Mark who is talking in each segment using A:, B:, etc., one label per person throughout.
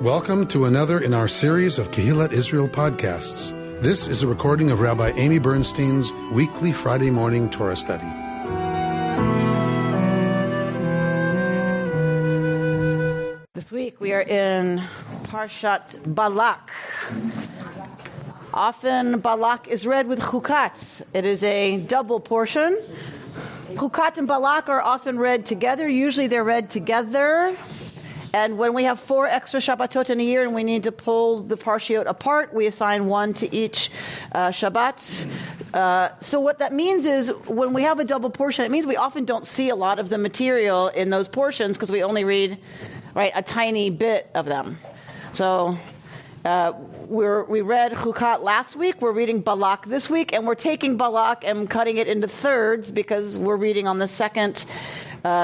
A: Welcome to another in our series of Kehillat Israel podcasts. This is a recording of Rabbi Amy Bernstein's weekly Friday morning Torah study.
B: This week we are in Parshat Balak. Often Balak is read with Chukat. It is a double portion. Chukat and Balak are often read together. Usually they're read together. And when we have 4 extra Shabbatot in a year and we need to pull the Parshiot apart, we assign one to each Shabbat. So what that means is when we have a double portion, it means we often don't see a lot of the material in those portions because we only read a tiny bit of them. So we read Chukat last week, we're reading Balak this week, and we're taking Balak and cutting it into thirds because we're reading on the second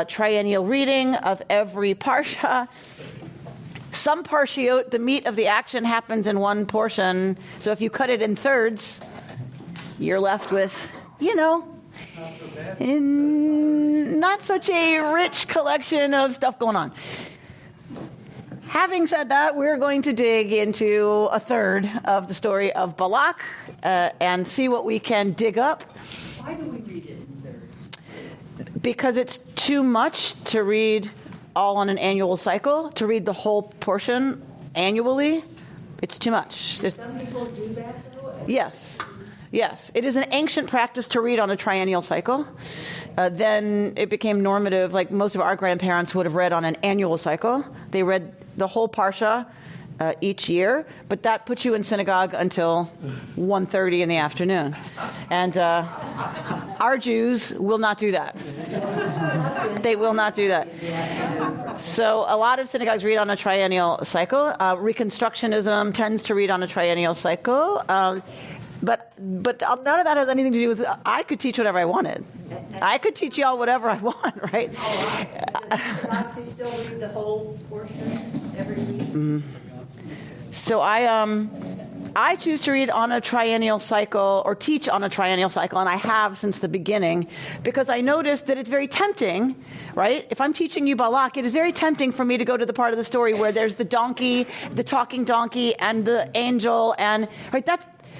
B: triennial reading of every parsha. Some parshiot, the meat of the action happens in one portion. So if you cut it in thirds, you're left with, not such a rich collection of stuff going on. Having said that, we're going to dig into a third of the story of Balak and see what we can dig up.
C: Why do we read it in thirds?
B: Because it's too much to read all on an annual cycle, to read the whole portion annually. It's too much.
C: Some people do that, though?
B: Yes. It is an ancient practice to read on a triennial cycle. Then it became normative, like most of our grandparents would have read on an annual cycle. They read the whole parsha each year, but that puts you in synagogue until 1:30 in the afternoon. And our Jews will not do that. They will not do that. So a lot of synagogues read on a triennial cycle. Reconstructionism tends to read on a triennial cycle. But none of that has anything to do with, I could teach whatever I wanted. I could teach y'all whatever I want, right?
C: Does still read the whole portion every week?
B: So I choose to read on a triennial cycle or teach on a triennial cycle, and I have since the beginning, because I noticed that it's very tempting, right? If I'm teaching you Balak, it is very tempting for me to go to the part of the story where there's the donkey, the talking donkey, and the angel, and right,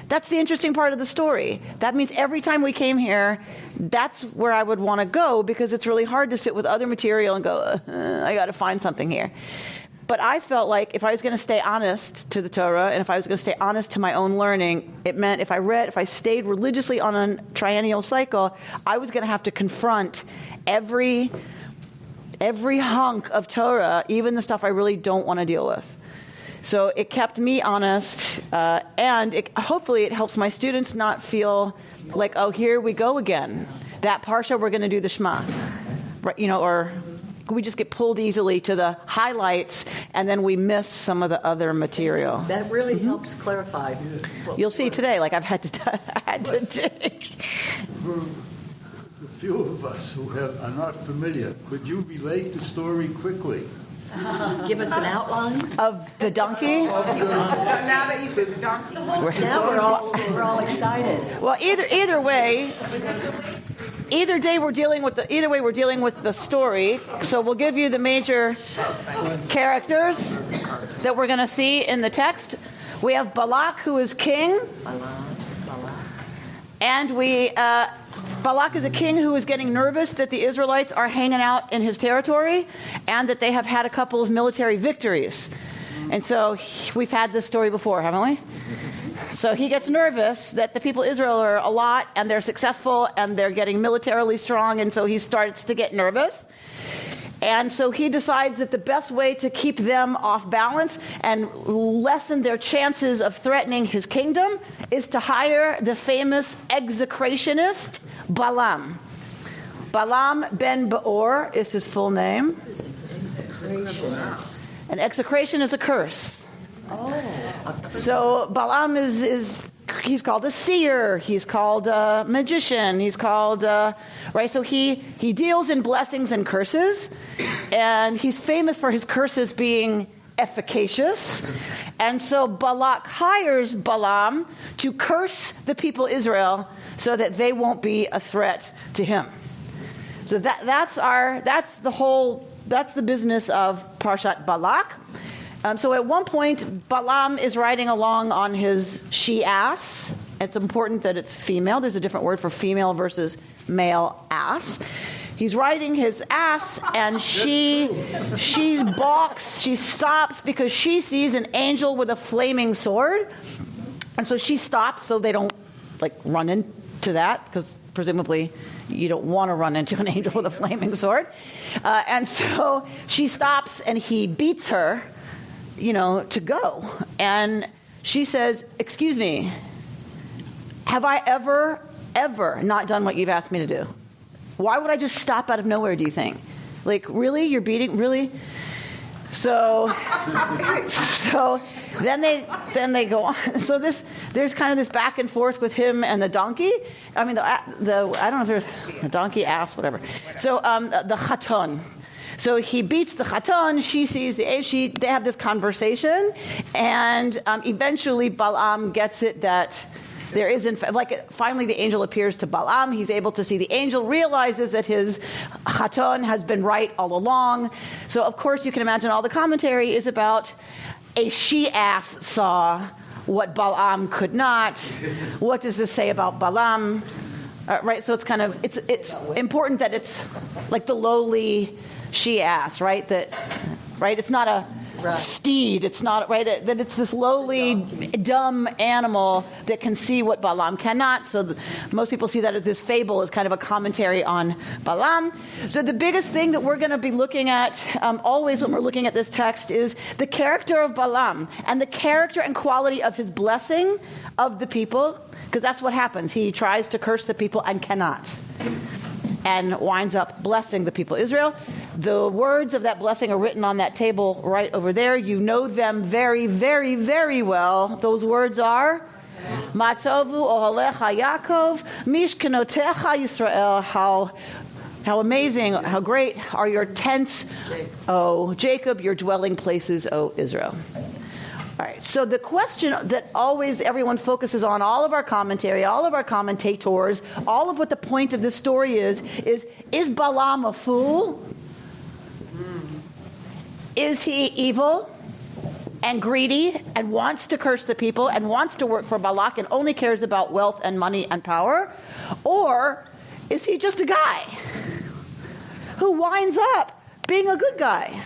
B: that's the interesting part of the story. That means every time we came here, that's where I would want to go, because it's really hard to sit with other material and go, I got to find something here. But I felt like if I was going to stay honest to the Torah, and if I was going to stay honest to my own learning, it meant if I stayed religiously on a triennial cycle, I was going to have to confront every hunk of Torah, even the stuff I really don't want to deal with. So it kept me honest, and hopefully it helps my students not feel like, oh, here we go again. That parsha, we're going to do the Shema, right? Or we just get pulled easily to the highlights, and then we miss some of the other material.
C: That really helps clarify.
B: You'll see today, like I had to dig.
D: For the few of us who are not familiar, could you relate the story quickly?
C: Give us an outline
B: Of the donkey?
E: Now that you said the donkey.
C: Now we're all excited.
B: Well, either way, either way we're dealing with the story. So we'll give you the major characters that we're going to see in the text. We have Balak, who is king, and Balak is a king who is getting nervous that the Israelites are hanging out in his territory and that they have had a couple of military victories. And so we've had this story before, haven't we? So he gets nervous that the people of Israel are a lot and they're successful and they're getting militarily strong, and so he starts to get nervous. And so he decides that the best way to keep them off balance and lessen their chances of threatening his kingdom is to hire the famous execrationist Balaam. Balaam ben Beor is his full name. An execration is a curse. So Balaam he's called a seer, he's called a magician, he's called right. So he deals in blessings and curses, and he's famous for his curses being efficacious. And so Balak hires Balaam to curse the people of Israel so that they won't be a threat to him. So that's the business of Parshat Balak. So at one point, Balaam is riding along on his she-ass. It's important that it's female. There's a different word for female versus male ass. He's riding his ass, and she balks. She stops because she sees an angel with a flaming sword. And so she stops so they don't run into that, because presumably you don't want to run into an angel with a flaming sword. And so she stops, and he beats her, to go. And she says, "Excuse me, have I ever not done what you've asked me to do? Why would I just stop out of nowhere, do you think? Really? You're beating? Really?" So then they go on. So there's kind of this back and forth with him and the donkey. I mean, I don't know if there's a donkey, ass, whatever. So the chaton. So he beats the chaton. She sees they have this conversation, and eventually Balaam gets it that there is, finally the angel appears to Balaam. He's able to see the angel, realizes that his chaton has been right all along. So, of course, you can imagine all the commentary is about a she-ass saw what Balaam could not. What does this say about Balaam? Right? So it's important that it's like the lowly she-ass, right? Right? It's not a steed. It's not, right? That it's this lowly, dumb animal that can see what Balaam cannot. So most people see that as this fable as kind of a commentary on Balaam. So the biggest thing that we're going to be looking at always when we're looking at this text is the character of Balaam and the character and quality of his blessing of the people, because that's what happens. He tries to curse the people and cannot, and winds up blessing the people of Israel. The words of that blessing are written on that table right over there. You know them very, very, very well. Those words are Matovu Ohalecha Yaakov, Mishkenotecha Yisrael. How amazing, how great are your tents, O Jacob, your dwelling places, O Israel. All right, so the question that always everyone focuses on, all of our commentary, all of our commentators, all of what the point of this story is Balaam a fool? Is he evil and greedy and wants to curse the people and wants to work for Balak and only cares about wealth and money and power? Or is he just a guy who winds up being a good guy?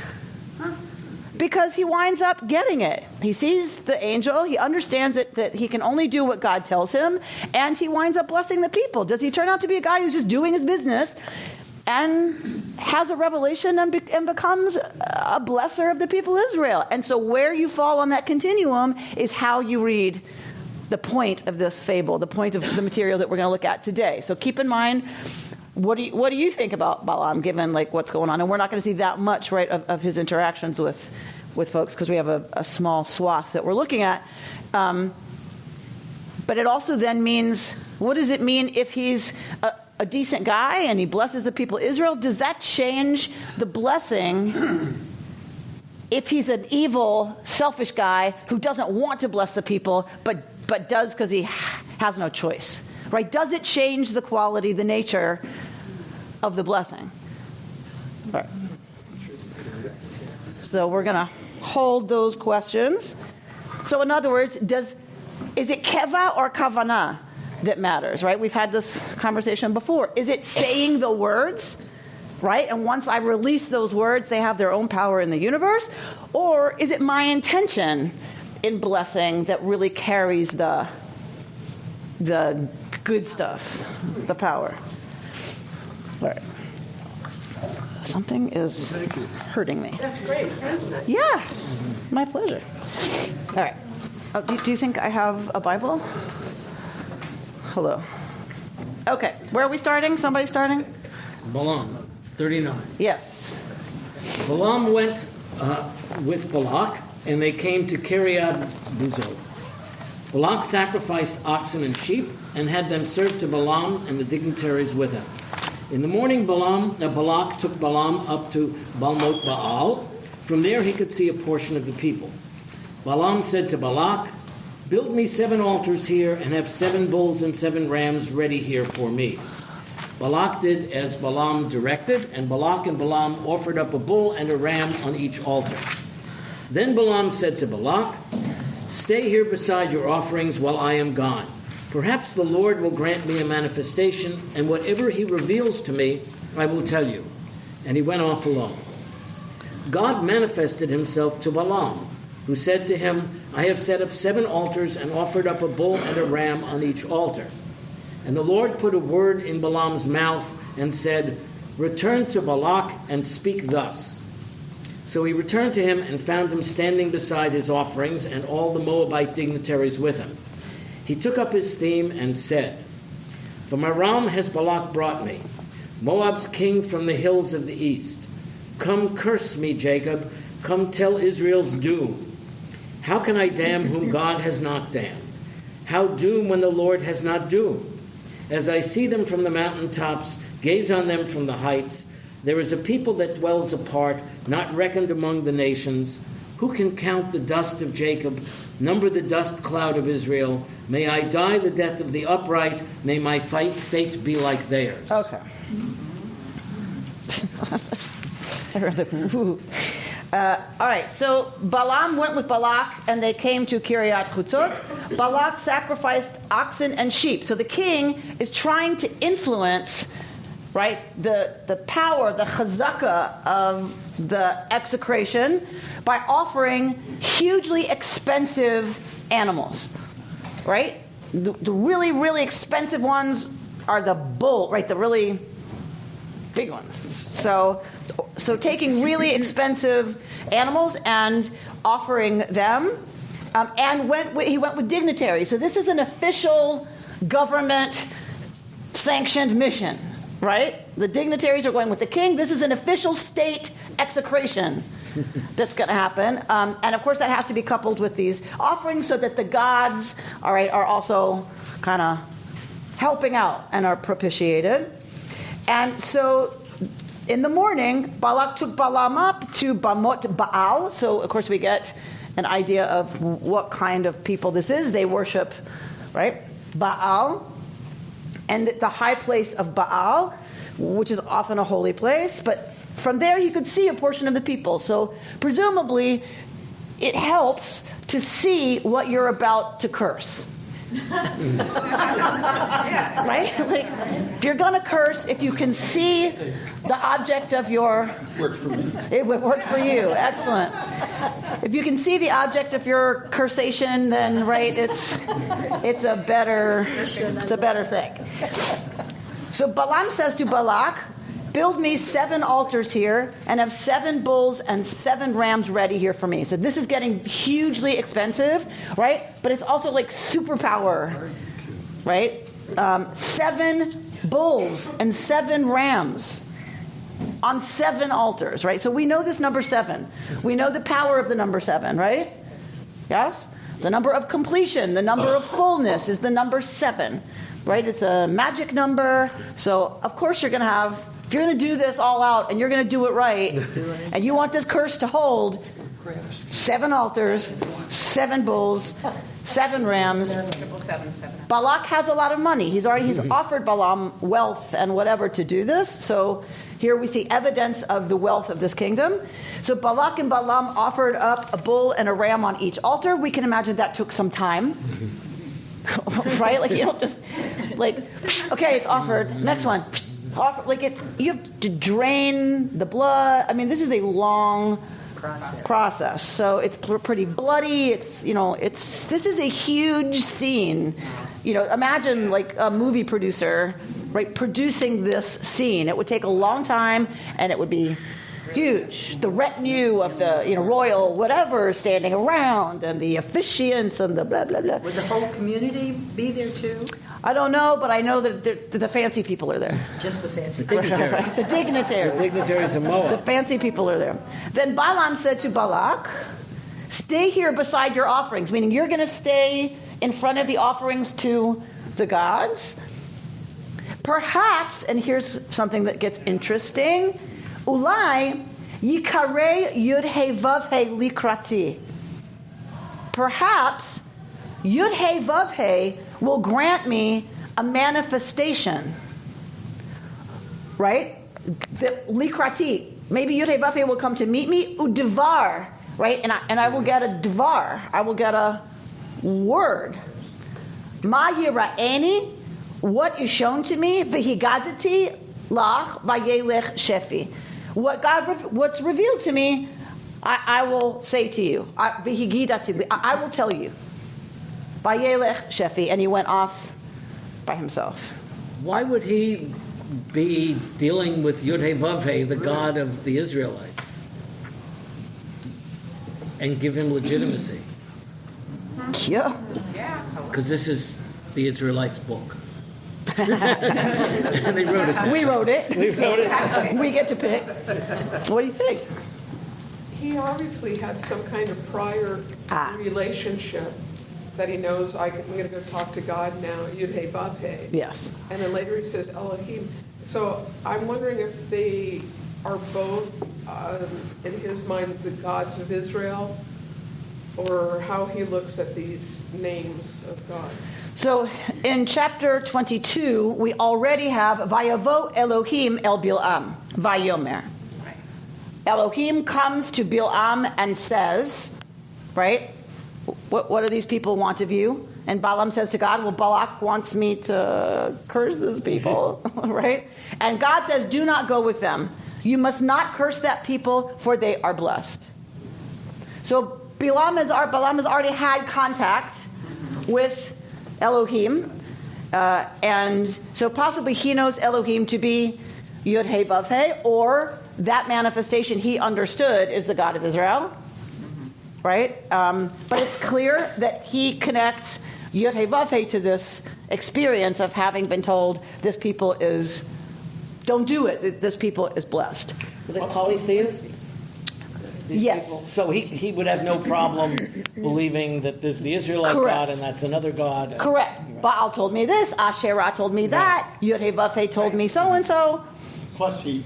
B: Because he winds up getting it. He sees the angel, he understands it, that he can only do what God tells him, and he winds up blessing the people. Does he turn out to be a guy who's just doing his business and has a revelation and becomes a blesser of the people of Israel? And so where you fall on that continuum is how you read the point of this fable, the point of the material that we're going to look at today. So keep in mind, what do you think about Balaam, given what's going on? And we're not going to see that much, right, of his interactions with folks, because we have a small swath that we're looking at. But it also then means, what does it mean if he's a decent guy and he blesses the people of Israel? Does that change the blessing if he's an evil, selfish guy who doesn't want to bless the people, but does because he has no choice? Right? Does it change the quality, the nature of the blessing? Right. So we're going to hold those questions. So in other words, is it keva or kavana that matters, right? We've had this conversation before. Is it saying the words, right? And once I release those words, they have their own power in the universe? Or is it my intention in blessing that really carries the good stuff, the power? All right. Something is hurting me.
C: That's great. Thank you.
B: Yeah, my pleasure. All right. Do you think I have a Bible? Hello. Okay. Where are we starting? Somebody starting?
F: Balaam, 39.
B: Yes.
F: Balaam went with Balak, and they came to Kiryat Buzot. Balak sacrificed oxen and sheep and had them served to Balaam and the dignitaries with him. In the morning, Balak took Balaam up to Balmot Baal. From there, he could see a portion of the people. Balaam said to Balak, "Build me 7 altars here and have 7 bulls and 7 rams ready here for me." Balak did as Balaam directed, and Balak and Balaam offered up a bull and a ram on each altar. Then Balaam said to Balak, "Stay here beside your offerings while I am gone. Perhaps the Lord will grant me a manifestation, and whatever he reveals to me, I will tell you." And he went off alone. God manifested himself to Balaam, who said to him, "I have set up 7 altars and offered up a bull and a ram on each altar." And the Lord put a word in Balaam's mouth and said, "Return to Balak and speak thus." So he returned to him and found him standing beside his offerings and all the Moabite dignitaries with him. He took up his theme and said, "From Aram has Balak brought me, Moab's king from the hills of the east. Come curse me, Jacob. Come tell Israel's doom. How can I damn whom God has not damned? How doom when the Lord has not doomed? As I see them from the mountaintops, gaze on them from the heights, there is a people that dwells apart, not reckoned among the nations. Who can count the dust of Jacob, number the dust cloud of Israel? May I die the death of the upright. May my fate be like theirs."
B: Okay. All right, so Balaam went with Balak, and they came to Kiryat Chutzot. Balak sacrificed oxen and sheep. So the king is trying to influence, right, the power, the chazaka of the execration by offering hugely expensive animals, right? The really, really expensive ones are the bull, right, the really big ones. So taking really expensive animals and offering them, and he went with dignitaries. So this is an official government-sanctioned mission, right? The dignitaries are going with the king. This is an official state execration that's going to happen. And of course that has to be coupled with these offerings so that the gods, all right, are also kind of helping out and are propitiated. And so in the morning, Balak took Balaam up to Bamot Baal. So, of course, we get an idea of what kind of people this is. They worship, right, Baal. And the high place of Baal, which is often a holy place. But from there, he could see a portion of the people. So, presumably, it helps to see what you're about to curse. Right? Like, if you're going to curse, if you can see the object of your...
G: Worked for me.
B: It would work for you. Excellent. If you can see the object of your cursation, then, right, it's a better thing. So Balaam says to Balak, "Build me 7 altars here and have 7 bulls and 7 rams ready here for me." So this is getting hugely expensive, right? But it's also like superpower, right? 7 bulls and 7 rams on 7 altars, right? So we know this number 7. We know the power of the number 7, right? Yes? The number of completion, the number of fullness is the number 7, right? It's a magic number. So of course you're going to have... If you're going to do this all out and you're going to do it right, and you want this curse to hold, 7 altars, 7 bulls, 7 rams. Balak has a lot of money. He's offered Balaam wealth and whatever to do this. So here we see evidence of the wealth of this kingdom. So Balak and Balaam offered up a bull and a ram on each altar. We can imagine that took some time. Right? Like, you don't just, like, okay, it's offered. Next one. You have to drain the blood. I mean, this is a long process. So it's pretty bloody. This is a huge scene. Imagine like a movie producer, right, producing this scene. It would take a long time, and it would be huge. The retinue of the royal whatever standing around, and the officiants, and the blah blah blah.
C: Would the whole community be there too?
B: I don't know, but I know that the fancy people are there.
C: Just the fancy
F: dignitaries.
B: The dignitaries.
F: The dignitaries of Moab.
B: The fancy people are there. Then Balaam said to Balak, "Stay here beside your offerings," meaning you're going to stay in front of the offerings to the gods. Perhaps, and here's something that gets interesting, Ulai yikare yud he vav he likrati. Perhaps Yud He Vav He will grant me a manifestation, right? The likrati. Maybe Yud He Vav He will come to meet me. Udevar, right? And I will get a dvar. I will get a word. Ma yira'eni, what is shown to me, v'higadati lach vayelech shefi. What's revealed to me, I will say to you. V'higidati, I will tell you. Vayelech shefi, and he went off by himself.
F: Why would he be dealing with Yud-Heh-Vav-Heh, the God of the Israelites, and give him legitimacy?
B: Yeah.
F: Because this is the Israelites' book. And they wrote it.
B: We wrote it.
F: We wrote it.
B: We get to pick. What do you think?
E: He obviously had some kind of prior relationship that he knows, I'm going to go talk to God now, Yud-Heh-Vav-Heh.
B: Yes.
E: And then later he says Elohim. So I'm wondering if they are both, in his mind, the gods of Israel, or how he looks at these names of God.
B: So in chapter 22, we already have Vayavo Elohim el Bil'am, Vayomer. Elohim comes to Bil'am and says, right, what do these people want of you? And Balaam says to God, well, Balak wants me to curse these people, right? And God says, do not go with them. You must not curse that people, for they are blessed. So Balaam has already had contact with Elohim, and so possibly he knows Elohim to be Yud-Heh-Vav-Heh, or that manifestation he understood is the God of Israel, right? But it's clear that he connects Yud-Heh-Vav-Heh to this experience of having been told this people is, don't do it, this people is blessed.
F: Were they polytheists?
B: Yes.
F: People? So he would have no problem believing that this is the Israelite
B: Correct.
F: God and that's another God.
B: Correct. Baal told me this, Asherah told me that, Yud-Heh-Vav-Heh told me so-and-so.
G: Plus, he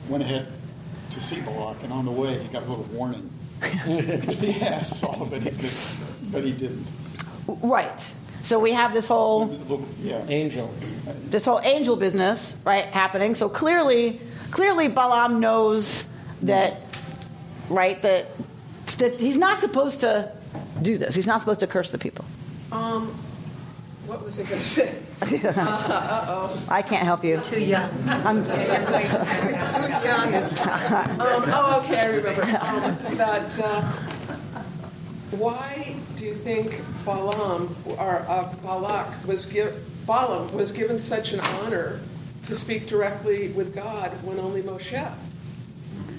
G: went ahead to see Balak, and on the way, he got a little warning. He asked Saul, but he didn't.
B: Right. So we have this whole
F: Angel.
B: this whole angel business, right, happening. So clearly Balaam knows that, right, that he's not supposed to do this. He's not supposed to curse the people.
E: What was I going to say?
B: I can't help you.
C: Too young.
B: I'm,
E: Okay, I remember. Why do you think Balaam was given such an honor to speak directly with God when only Moshe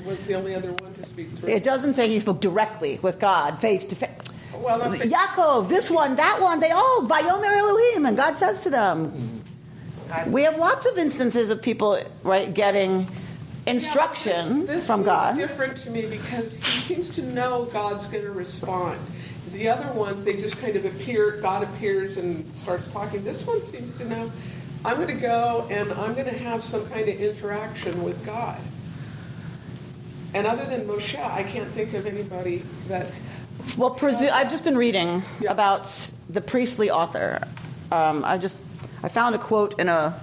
E: was the only other one to speak directly?
B: it doesn't say he spoke directly with God, face to face.
E: Well,
B: Yaakov, this one, that one, they all, Vayomer Elohim, and God says to them. We have lots of instances of people, right, getting instruction from God.
E: This is different to me because he seems to know God's going to respond. The other ones, they just kind of appear, God appears and starts talking. This one seems to know, I'm going to go and I'm going to have some kind of interaction with God. And other than Moshe, I can't think of anybody that...
B: Well, I've just been reading about the priestly author. I found a quote in a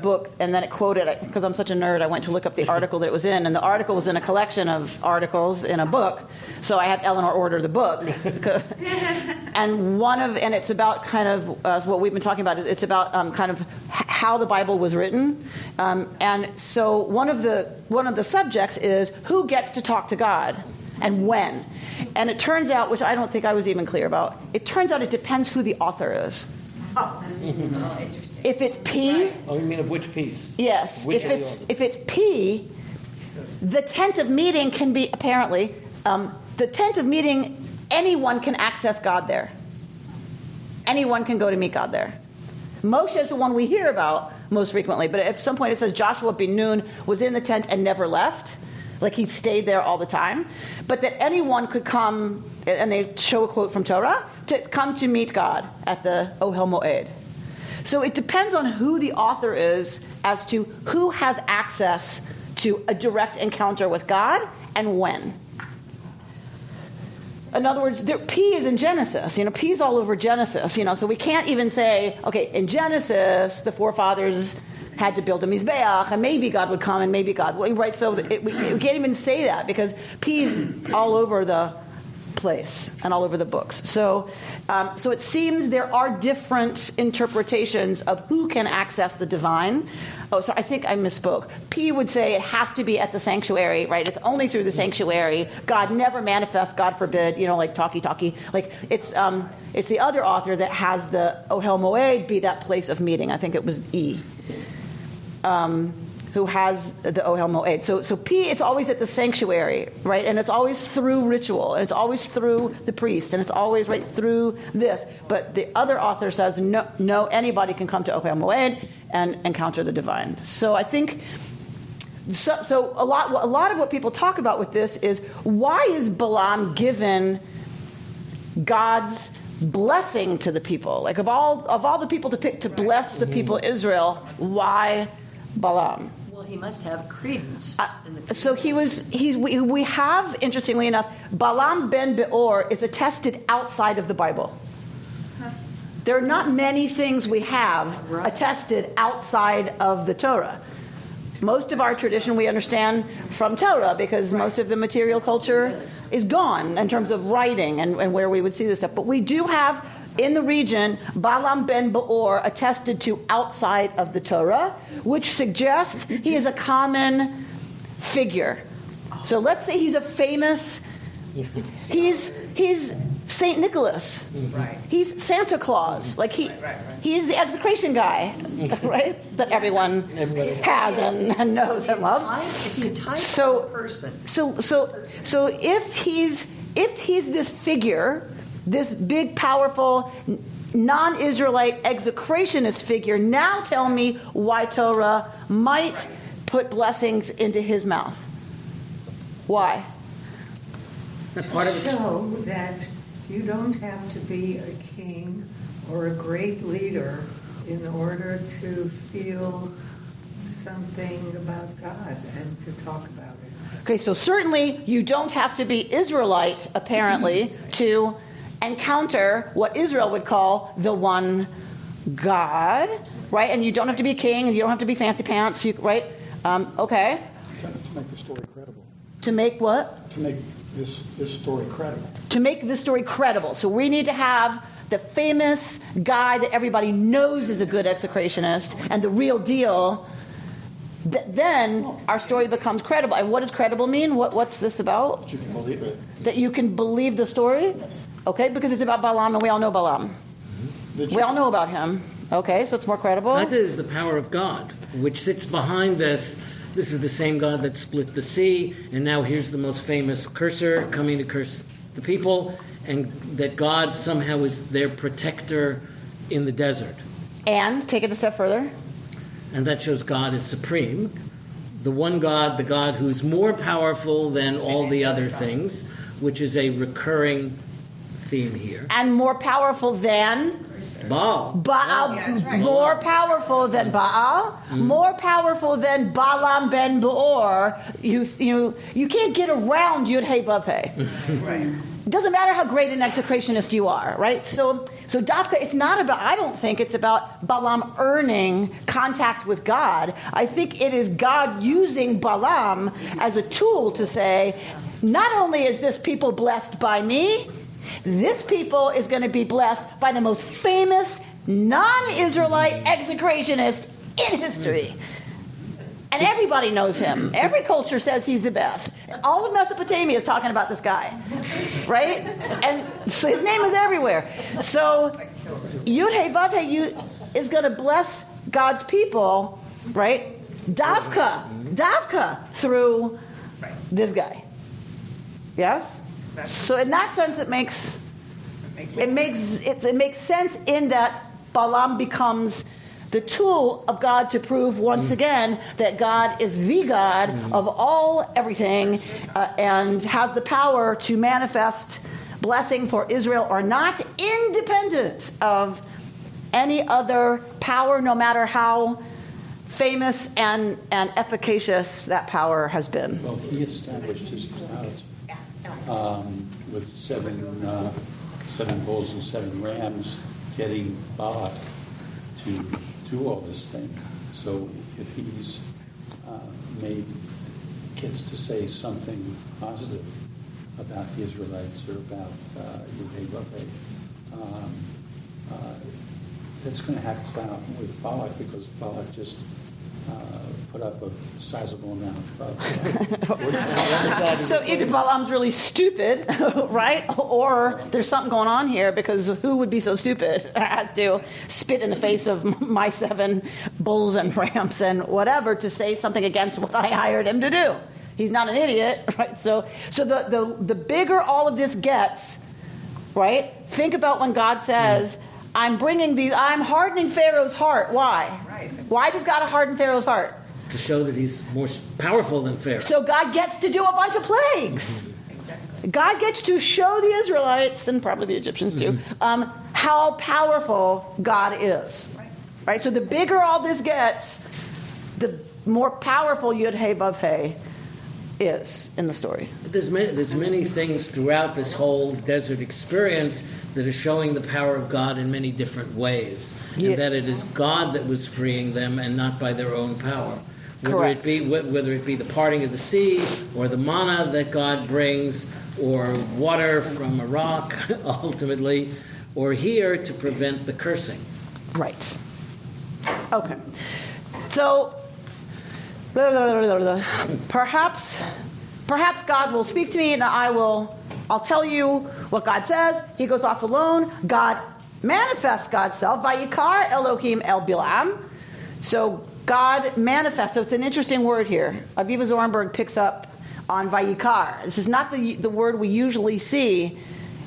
B: book, and then it quoted, because I'm such a nerd, I went to look up the article that it was in, and the article was in a collection of articles in a book, so I had Eleanor order the book. And it's about kind of what we've been talking about. It's about kind of how the Bible was written, and so one of the subjects is who gets to talk to God and when. And it turns out, which I don't think I was even clear about, it turns out it depends who the author is.
C: Oh, interesting.
B: If it's P...
F: Oh, you mean of which piece?
B: Yes.
F: Which
B: If it's P, the tent of meeting can be, apparently, the tent of meeting, anyone can access God there. Anyone can go to meet God there. Moshe is the one we hear about most frequently, but at some point it says Joshua ben Nun was in the tent and never left. Like he stayed there all the time. But that anyone could come, and they show a quote from Torah, to come to meet God at the Ohel Moed. So it depends on who the author is as to who has access to a direct encounter with God and when. In other words, P is in Genesis. P is all over Genesis. So we can't even say, okay, in Genesis, the forefathers had to build a mizbeach, and maybe God would come, and maybe God would, right? So we can't even say that because P is all over the place and all over the books. So it seems there are different interpretations of who can access the divine. Oh, so I think I misspoke. P would say it has to be at the sanctuary, right? It's only through the sanctuary. God never manifests, God forbid, like talkie. Like it's the other author that has the Ohel Moed be that place of meeting. I think it was E. Who has the Ohel Moed. So P, it's always at the sanctuary, right? And it's always through ritual, and it's always through the priest, and it's always right through this. But the other author says, no, anybody can come to Ohel Moed and encounter the divine. So I think, so a lot of what people talk about with this is, why is Balaam given God's blessing to the people? Like of all the people to pick to bless the people of Israel, why Balaam?
C: Well, he must have credence.
B: So we have, interestingly enough, Balaam ben Beor is attested outside of the Bible. There are not many things we have attested outside of the Torah. Most of our tradition we understand from Torah because most of the material culture is gone in terms of writing and where we would see this stuff. But we do have in the region Balaam ben Beor attested to outside of the Torah, which suggests he is a common figure. So let's say he's a famous, he's Saint Nicholas. Right. He's Santa Claus. Like he's the execration guy, right? That everyone has and knows and loves.
C: Is he a type of person?
B: So if he's this figure, this big, powerful, non-Israelite execrationist figure, now tell me why Torah might put blessings into his mouth. Why?
F: Part of it.
H: Show that you don't have to be a king or a great leader in order to feel something about God and to talk about it.
B: Okay, so certainly you don't have to be Israelite, apparently, to encounter what Israel would call the one God, right? And you don't have to be a king, and you don't have to be fancy pants, right? Okay.
G: To make the story credible.
B: To make what?
G: To make this story credible.
B: To make this story credible. So we need to have the famous guy that everybody knows is a good execrationist and the real deal. Then our story becomes credible. And what does credible mean? What's this about?
G: That you can believe it.
B: That you can believe the story?
G: Yes.
B: Okay, because it's about Balaam, and we all know Balaam. We all know about him. Okay, so it's more credible.
F: That is the power of God, which sits behind this. This is the same God that split the sea, and now here's the most famous curser coming to curse the people, and that God somehow is their protector in the desert.
B: And, take it a step further.
F: And that shows God is supreme. The one God, the God who's more powerful than all the other things, which is a recurring theme here.
B: And more powerful than?
F: Baal.
B: Baal. Yeah, right. More powerful than Baal. Mm-hmm. More powerful than Balaam ben Beor. You can't get around Yud Hey Vav Hey. Right. It doesn't matter how great an execrationist you are, right? So Dafka, it's not about, I don't think it's about Balaam earning contact with God. I think it is God using Balaam as a tool to say, not only is this people blessed by me, this people is going to be blessed by the most famous non-Israelite execrationist in history. And everybody knows him. Every culture says he's the best. All of Mesopotamia is talking about this guy, right? And so his name is everywhere. So Yud Hey Vav Hey is going to bless God's people, right? Davka through this guy. Yes? So in that sense, it makes sense in that Balaam becomes the tool of God to prove once again that God is the God of everything, and has the power to manifest blessing for Israel or not, independent of any other power, no matter how famous and efficacious that power has been.
I: Well, he established his cloud with seven bulls and 7 rams, getting Balak to do all this thing. So if he's gets to say something positive about the Israelites or about Yehudei Bavei, that's going to have clout with Balak, because Balak just put up a sizable amount of
B: So either Balaam's really stupid, right? Or there's something going on here, because who would be so stupid as to spit in the face of my 7 bulls and rams and whatever to say something against what I hired him to do? He's not an idiot, right? So the bigger all of this gets, right? Think about when God says, I'm hardening Pharaoh's heart. Why? Right. Why does God harden Pharaoh's heart?
F: To show that he's more powerful than Pharaoh.
B: So God gets to do a bunch of plagues. Exactly. God gets to show the Israelites, and probably the Egyptians too, how powerful God is. Right? So the bigger all this gets, the more powerful Yud-Heh-Vav-Heh is in the story.
F: There's many things throughout this whole desert experience that are showing the power of God in many different ways. Yes. And that it is God that was freeing them and not by their own power. Whether it be the parting of the sea, or the manna that God brings, or water from a rock, ultimately, or here to prevent the cursing.
B: Right. Okay. So perhaps God will speak to me, and I'll tell you what God says. He goes off alone. God manifests God's self. Vayikar Elohim el Bilam. So God manifests. So it's an interesting word here. Aviva Zornberg picks up on Vayikar. This is not the word we usually see.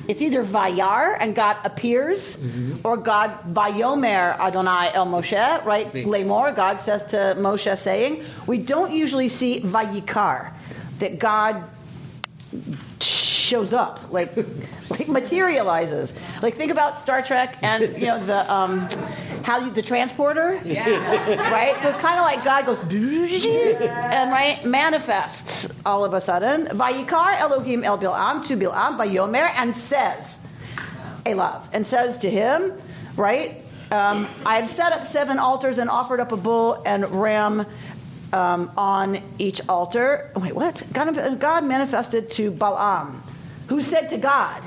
B: It's either Vayar, and God appears, or God Vayomer Adonai El Moshe, right? Lemor, God says to Moshe, saying. We don't usually see Vayikar, that God shows up, like materializes. Like, think about Star Trek and the transporter, right? So it's kind of like God goes and manifests all of a sudden. Vayikar Elohim el Bil'am to Bil'am Vayomer, and says Elav, and says to him, right? I have set up 7 altars and offered up a bull and ram on each altar. Wait, what? God manifested to Balaam, who said to God.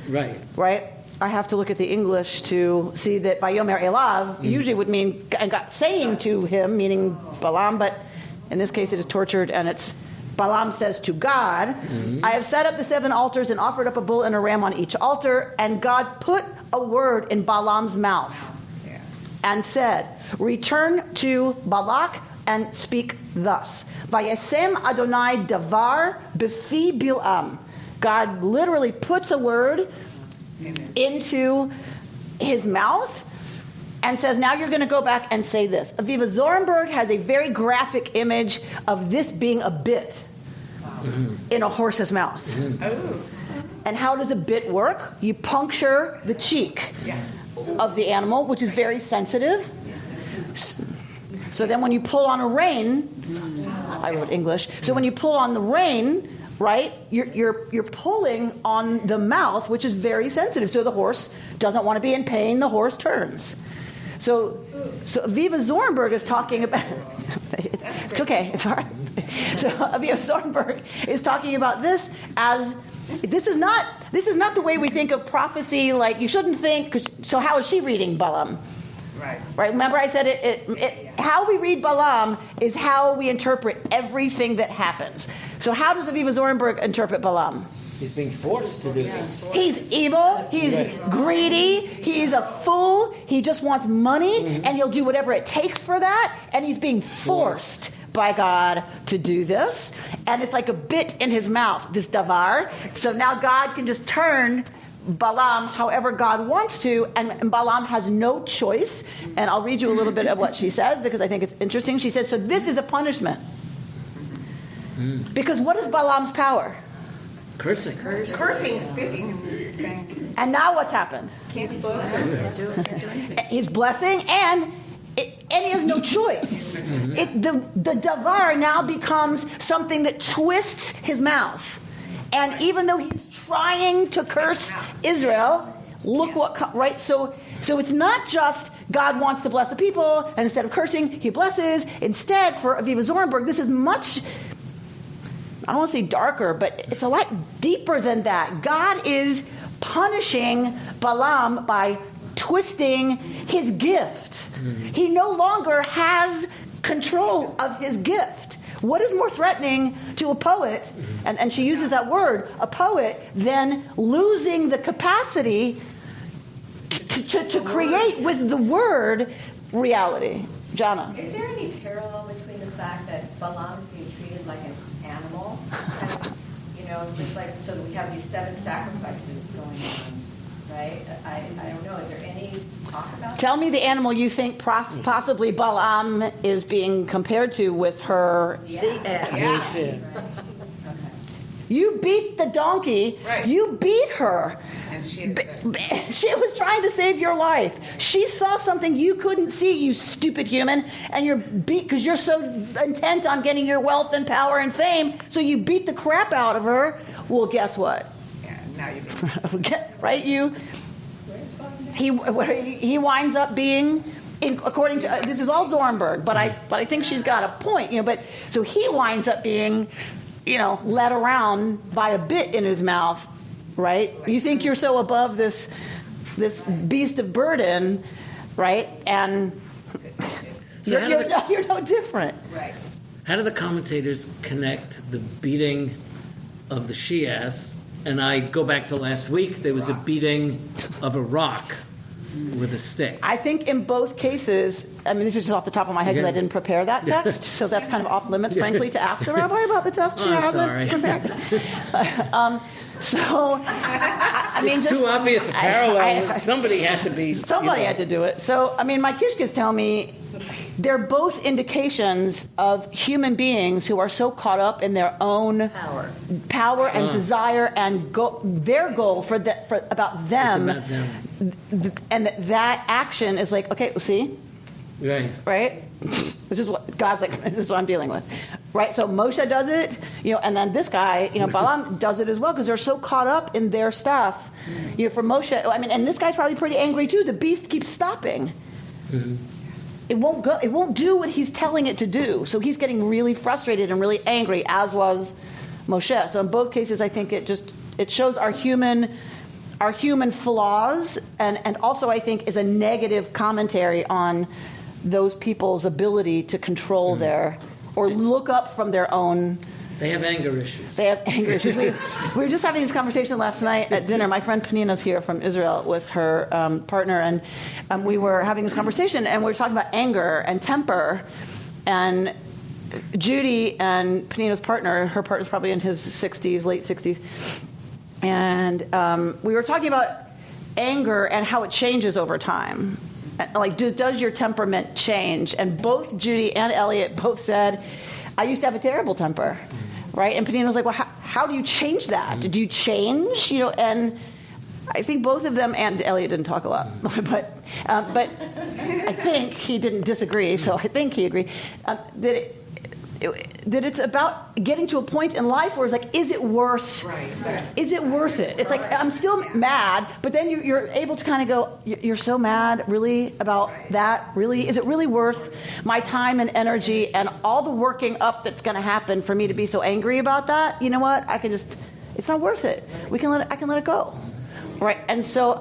B: Right? I have to look at the English to see that Vayomer Elav usually would mean God saying to him, meaning Balaam, but in this case it is tortured, and it's Balaam says to God, I have set up the 7 altars and offered up a bull and a ram on each altar, and God put a word in Balaam's mouth and said, return to Balak and speak thus. Vayasem Adonai davar b'fi Bil'am. God literally puts a word into his mouth and says, now you're going to go back and say this. Aviva Zornberg has a very graphic image of this being a bit in a horse's mouth. And how does a bit work? You puncture the cheek of the animal, which is very sensitive. So then when you pull on a rein, I wrote English, so when you pull on the rein, right, you're pulling on the mouth, which is very sensitive. So the horse doesn't want to be in pain, the horse turns. So Aviva Zornberg is talking about, it's okay, it's all right. So Aviva Zornberg is talking about this as, this is not the way we think of prophecy, like you shouldn't think, so how is she reading Balaam? Right. Remember I said how we read Balaam is how we interpret everything that happens. So how does Aviva Zornberg interpret Balaam?
F: He's being forced to do this.
B: He's evil. He's greedy. He's a fool. He just wants money, and he'll do whatever it takes for that. And he's being forced by God to do this. And it's like a bit in his mouth, this davar. So now God can just turn Balaam however God wants to, and Balaam has no choice. And I'll read you a little bit of what she says, because I think it's interesting. She says, so this is a punishment. Because what is Balaam's power?
F: Cursing,
C: spitting.
B: And now what's happened? He's blessing, and he has no choice. The davar now becomes something that twists his mouth. And even though he's trying to curse Israel, look what, right? So it's not just God wants to bless the people, and instead of cursing, he blesses. Instead, for Aviva Zornberg, this is much, I don't want to say darker, but it's a lot deeper than that. God is punishing Balaam by twisting his gift. He no longer has control of his gift. What is more threatening to a poet, and she uses that word, a poet, than losing the capacity to create with the word reality? Jana.
C: Is there any parallel between the fact that Balaam is being treated like an animal? Kind of, just like, so that we have these 7 sacrifices going on, right? I don't know. Is there any talk about that?
B: Tell me the animal you think possibly Balaam is being compared to with her.
F: Yes.
C: Okay.
B: You beat the donkey.
E: Right.
B: You beat her.
E: And she
B: was trying to save your life. She saw something you couldn't see, you stupid human, and you're beat because you're so intent on getting your wealth and power and fame, so you beat the crap out of her. Well, guess what?
E: Yeah, now you
B: right? He winds up being, according to this is all Zornberg, but I think she's got a point, But so he winds up being, led around by a bit in his mouth, right? You think you're so above this beast of burden, right? And
F: So
B: you're no different.
C: Right.
F: How do the commentators connect the beating of the she-ass? And I go back to last week, there was a beating of a rock with a stick.
B: I think in both cases, this is just off the top of my head because I didn't prepare that text, so that's kind of off limits, frankly, to ask the rabbi about the text she hasn't prepared.
F: It's too obvious a parallel. Somebody had to be.
B: Somebody had to do it. So, my kishkas tell me they're both indications of human beings who are so caught up in their own power and desire and their goal for about them, and that action is like, okay, see, right. This is what God's like. This is what I'm dealing with, right? So Moshe does it, and then this guy, Balaam does it as well because they're so caught up in their stuff. For Moshe, and this guy's probably pretty angry too. The beast keeps stopping. Mm-hmm. It won't go. It won't do what he's telling it to do. So he's getting really frustrated and really angry, as was Moshe. So in both cases, I think it shows our human flaws, and also I think is a negative commentary on those people's ability to control or look up from their own.
F: They have anger issues.
B: We were just having this conversation last night at dinner. My friend Panina's here from Israel with her partner, and we were having this conversation, and we were talking about anger and temper. And Judy and Panina's partner, her partner's probably in his 60s, late 60s, and we were talking about anger and how it changes over time. Like, does your temperament change? And both Judy and Elliot both said, I used to have a terrible temper. Right? And Panina was like, well, how do you change that? Did you change? And I think both of them, and Elliot didn't talk a lot, but I think he didn't disagree, so I think he agreed, that it's about getting to a point in life where it's like, is it worth it? It's like, I'm still mad, but then you're able to kind of go, you're so mad, really, about that? Really? Is it really worth my time and energy and all the working up that's going to happen for me to be so angry about that? You know what? It's not worth it. I can let it go. Right? And so,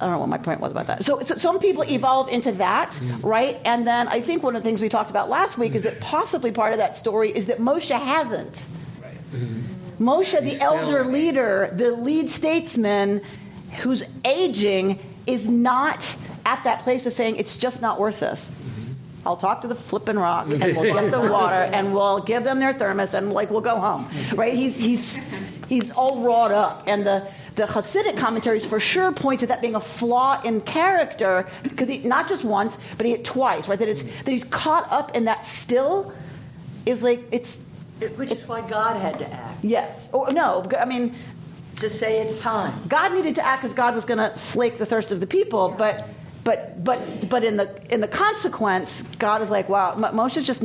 B: I don't know what my point was about that. So some people evolve into that, right? And then I think one of the things we talked about last week is that possibly part of that story is that Moshe hasn't. Right. Mm-hmm. Moshe, the elder leader, the lead statesman who's aging, is not at that place of saying, it's just not worth this. Mm-hmm. I'll talk to the flippin' rock, and we'll get the water, and we'll give them their thermos, and we'll go home. Right? He's all wrought up. And the Hasidic commentaries for sure point to that being a flaw in character, because not just once, but twice, right? That he's caught up in that still is like
J: which is why God had to act.
B: Yes. Or no,
J: to say it's time.
B: God needed to act because God was going to slake the thirst of the people,
J: yeah.
B: But in the consequence, God is like, wow, Moshe's just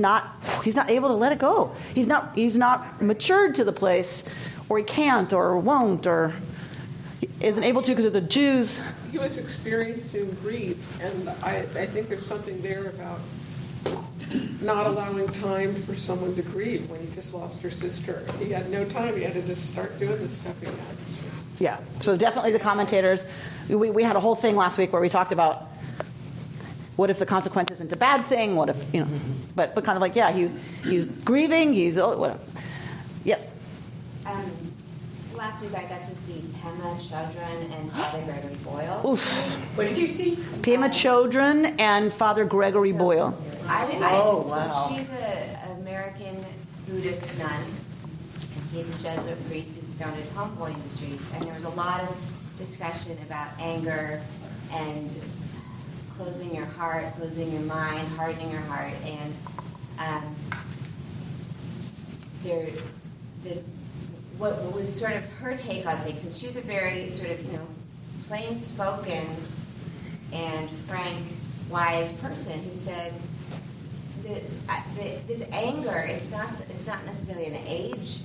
B: he's not able to let it go. He's not matured to the place, or he can't, or won't, or isn't able to because of the Jews.
E: He was experiencing grief, and I think there's something there about not allowing time for someone to grieve when you just lost your sister. He had no time. He had to just start doing this stuff again.
B: Yeah, so definitely the commentators. We had a whole thing last week where we talked about what if the consequence isn't a bad thing? What if, but kind of like, yeah, he's grieving, whatever. Yes?
K: Last week I got to see Pema Chodron and Father Gregory Boyle.
B: Oof.
J: What did you see?
B: Pema Chodron and Father Gregory Boyle.
J: Wow.
K: So she's an American Buddhist nun, and he's a Jesuit priest who's founded Home Industries, and there was a lot of discussion about anger and closing your heart, closing your mind, hardening your heart, and what was sort of her take on things, and she's a very sort of plain-spoken and frank, wise person who said this anger, it's not necessarily an age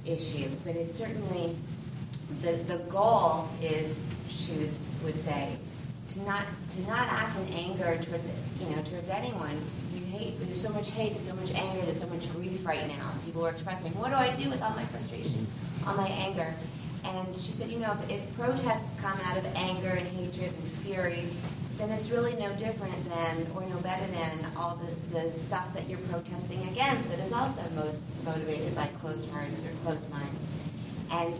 K: issue, but it's certainly the goal is, she would say, to not act in anger towards anyone. There's so much hate, there's so much anger, there's so much grief right now. People are expressing, what do I do with all my frustration, all my anger? And she said, if protests come out of anger and hatred and fury, then it's really no different than, or no better than, all the stuff that you're protesting against that is also motivated by closed hearts or closed minds. And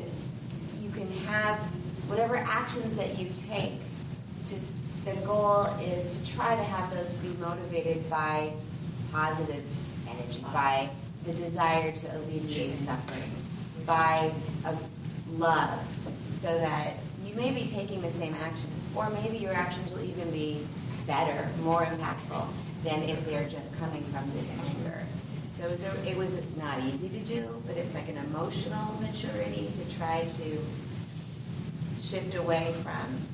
K: you can have whatever actions that you take, the goal is to try to have those be motivated by positive energy, by the desire to alleviate suffering, by love, so that you may be taking the same actions, or maybe your actions will even be better, more impactful than if they're just coming from this anger. So it was not easy to do, but it's like an emotional maturity to try to shift away from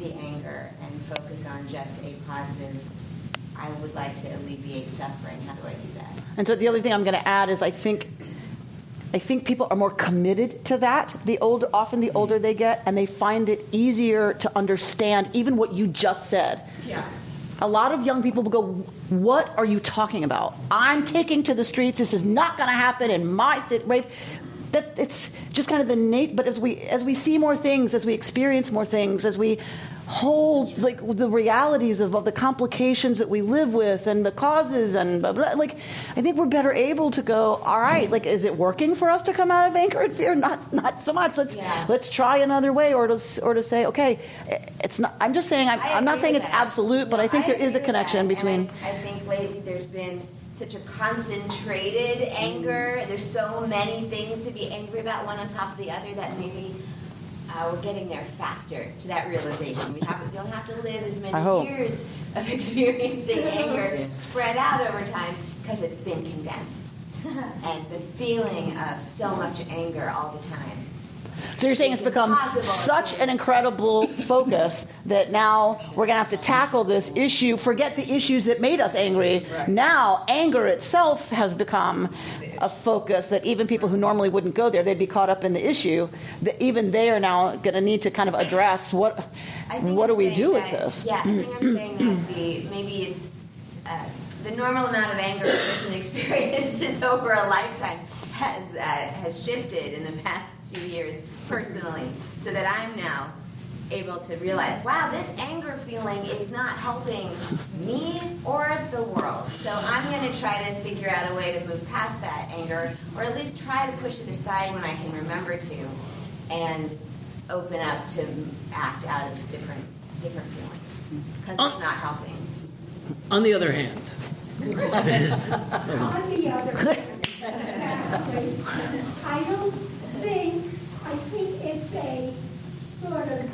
K: the anger and focus on just a positive, I would like to alleviate suffering. How do I do that?
B: And so the other thing I'm going to add is I think people are more committed to that. Often the older they get, and they find it easier to understand even what you just said.
J: Yeah.
B: A lot of young people will go, what are you talking about? I'm taking to the streets. This is not going to happen in my city. Right? That it's just kind of the innate. But as we see more things, as we experience more things, as we hold like the realities of the complications that we live with and the causes and blah, blah, like I think we're better able to go, all right, like is it working for us to come out of anger and fear? Not so much. Let's try another way, or to say, okay, it's not. I'm just saying I'm not saying it's absolute, but I think there is a connection between.
K: I think lately there's been such a concentrated anger. There's so many things to be angry about, one on top of the other, that maybe we're getting there faster to that realization. We don't have to live as many years of experiencing anger spread out over time because it's been condensed. And the feeling of so much anger all the time.
B: So you're saying it's become such an incredible focus that now we're going to have to tackle this issue, forget the issues that made us angry. Right. Now anger itself has become a focus that even people who normally wouldn't go there, they'd be caught up in the issue, that even they are now going to need to kind of address what do we do with this?
K: Yeah, I think I'm saying that maybe it's the normal amount of anger a person experiences over a lifetime has shifted in the past 2 years personally, so that I'm now able to realize, wow, this anger feeling is not helping me or the world. So I'm going to try to figure out a way to move past that anger, or at least try to push it aside when I can remember to, and open up to act out of different feelings, because it's not helping.
F: On the other hand.
L: I think it's a sort of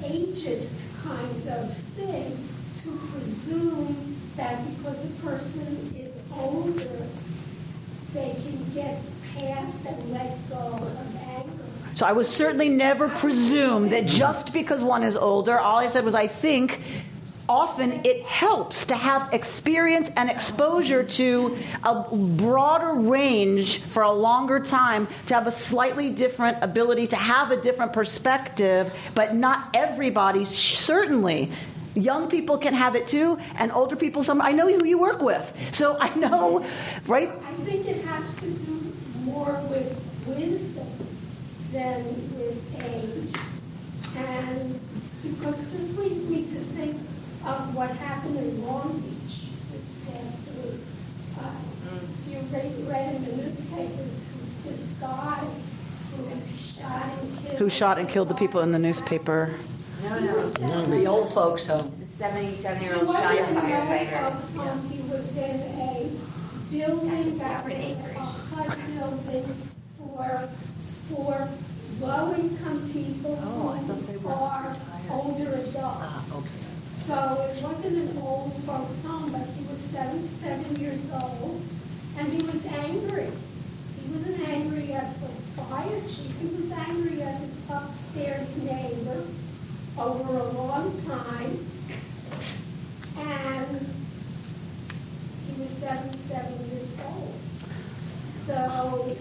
L: ageist kind of thing to presume that because a person is older, they can get past and let go of anger.
B: So I would certainly never presume that just because one is older, all I said was I think often it helps to have experience and exposure to a broader range for a longer time, to have a slightly different ability, to have a different perspective, but not everybody, certainly. Young people can have it too, and older people, I know who you work with, so I know, right?
L: I think it has to do more with wisdom than with age. And because this leads me to think of what happened in Long Beach this past week. If you read in the newspaper, this guy who shot and killed
B: the people in the newspaper.
K: No.
J: The old folks' home.
K: The 77-year-old shot firefighter.
L: He was in a building that was a HUD building for low-income people who are older adults. So it wasn't an old folks' home, but he was 77 years old, and he was angry. He wasn't angry at the fire chief. He was angry at his upstairs neighbor over a long time, and he was 77 years old. So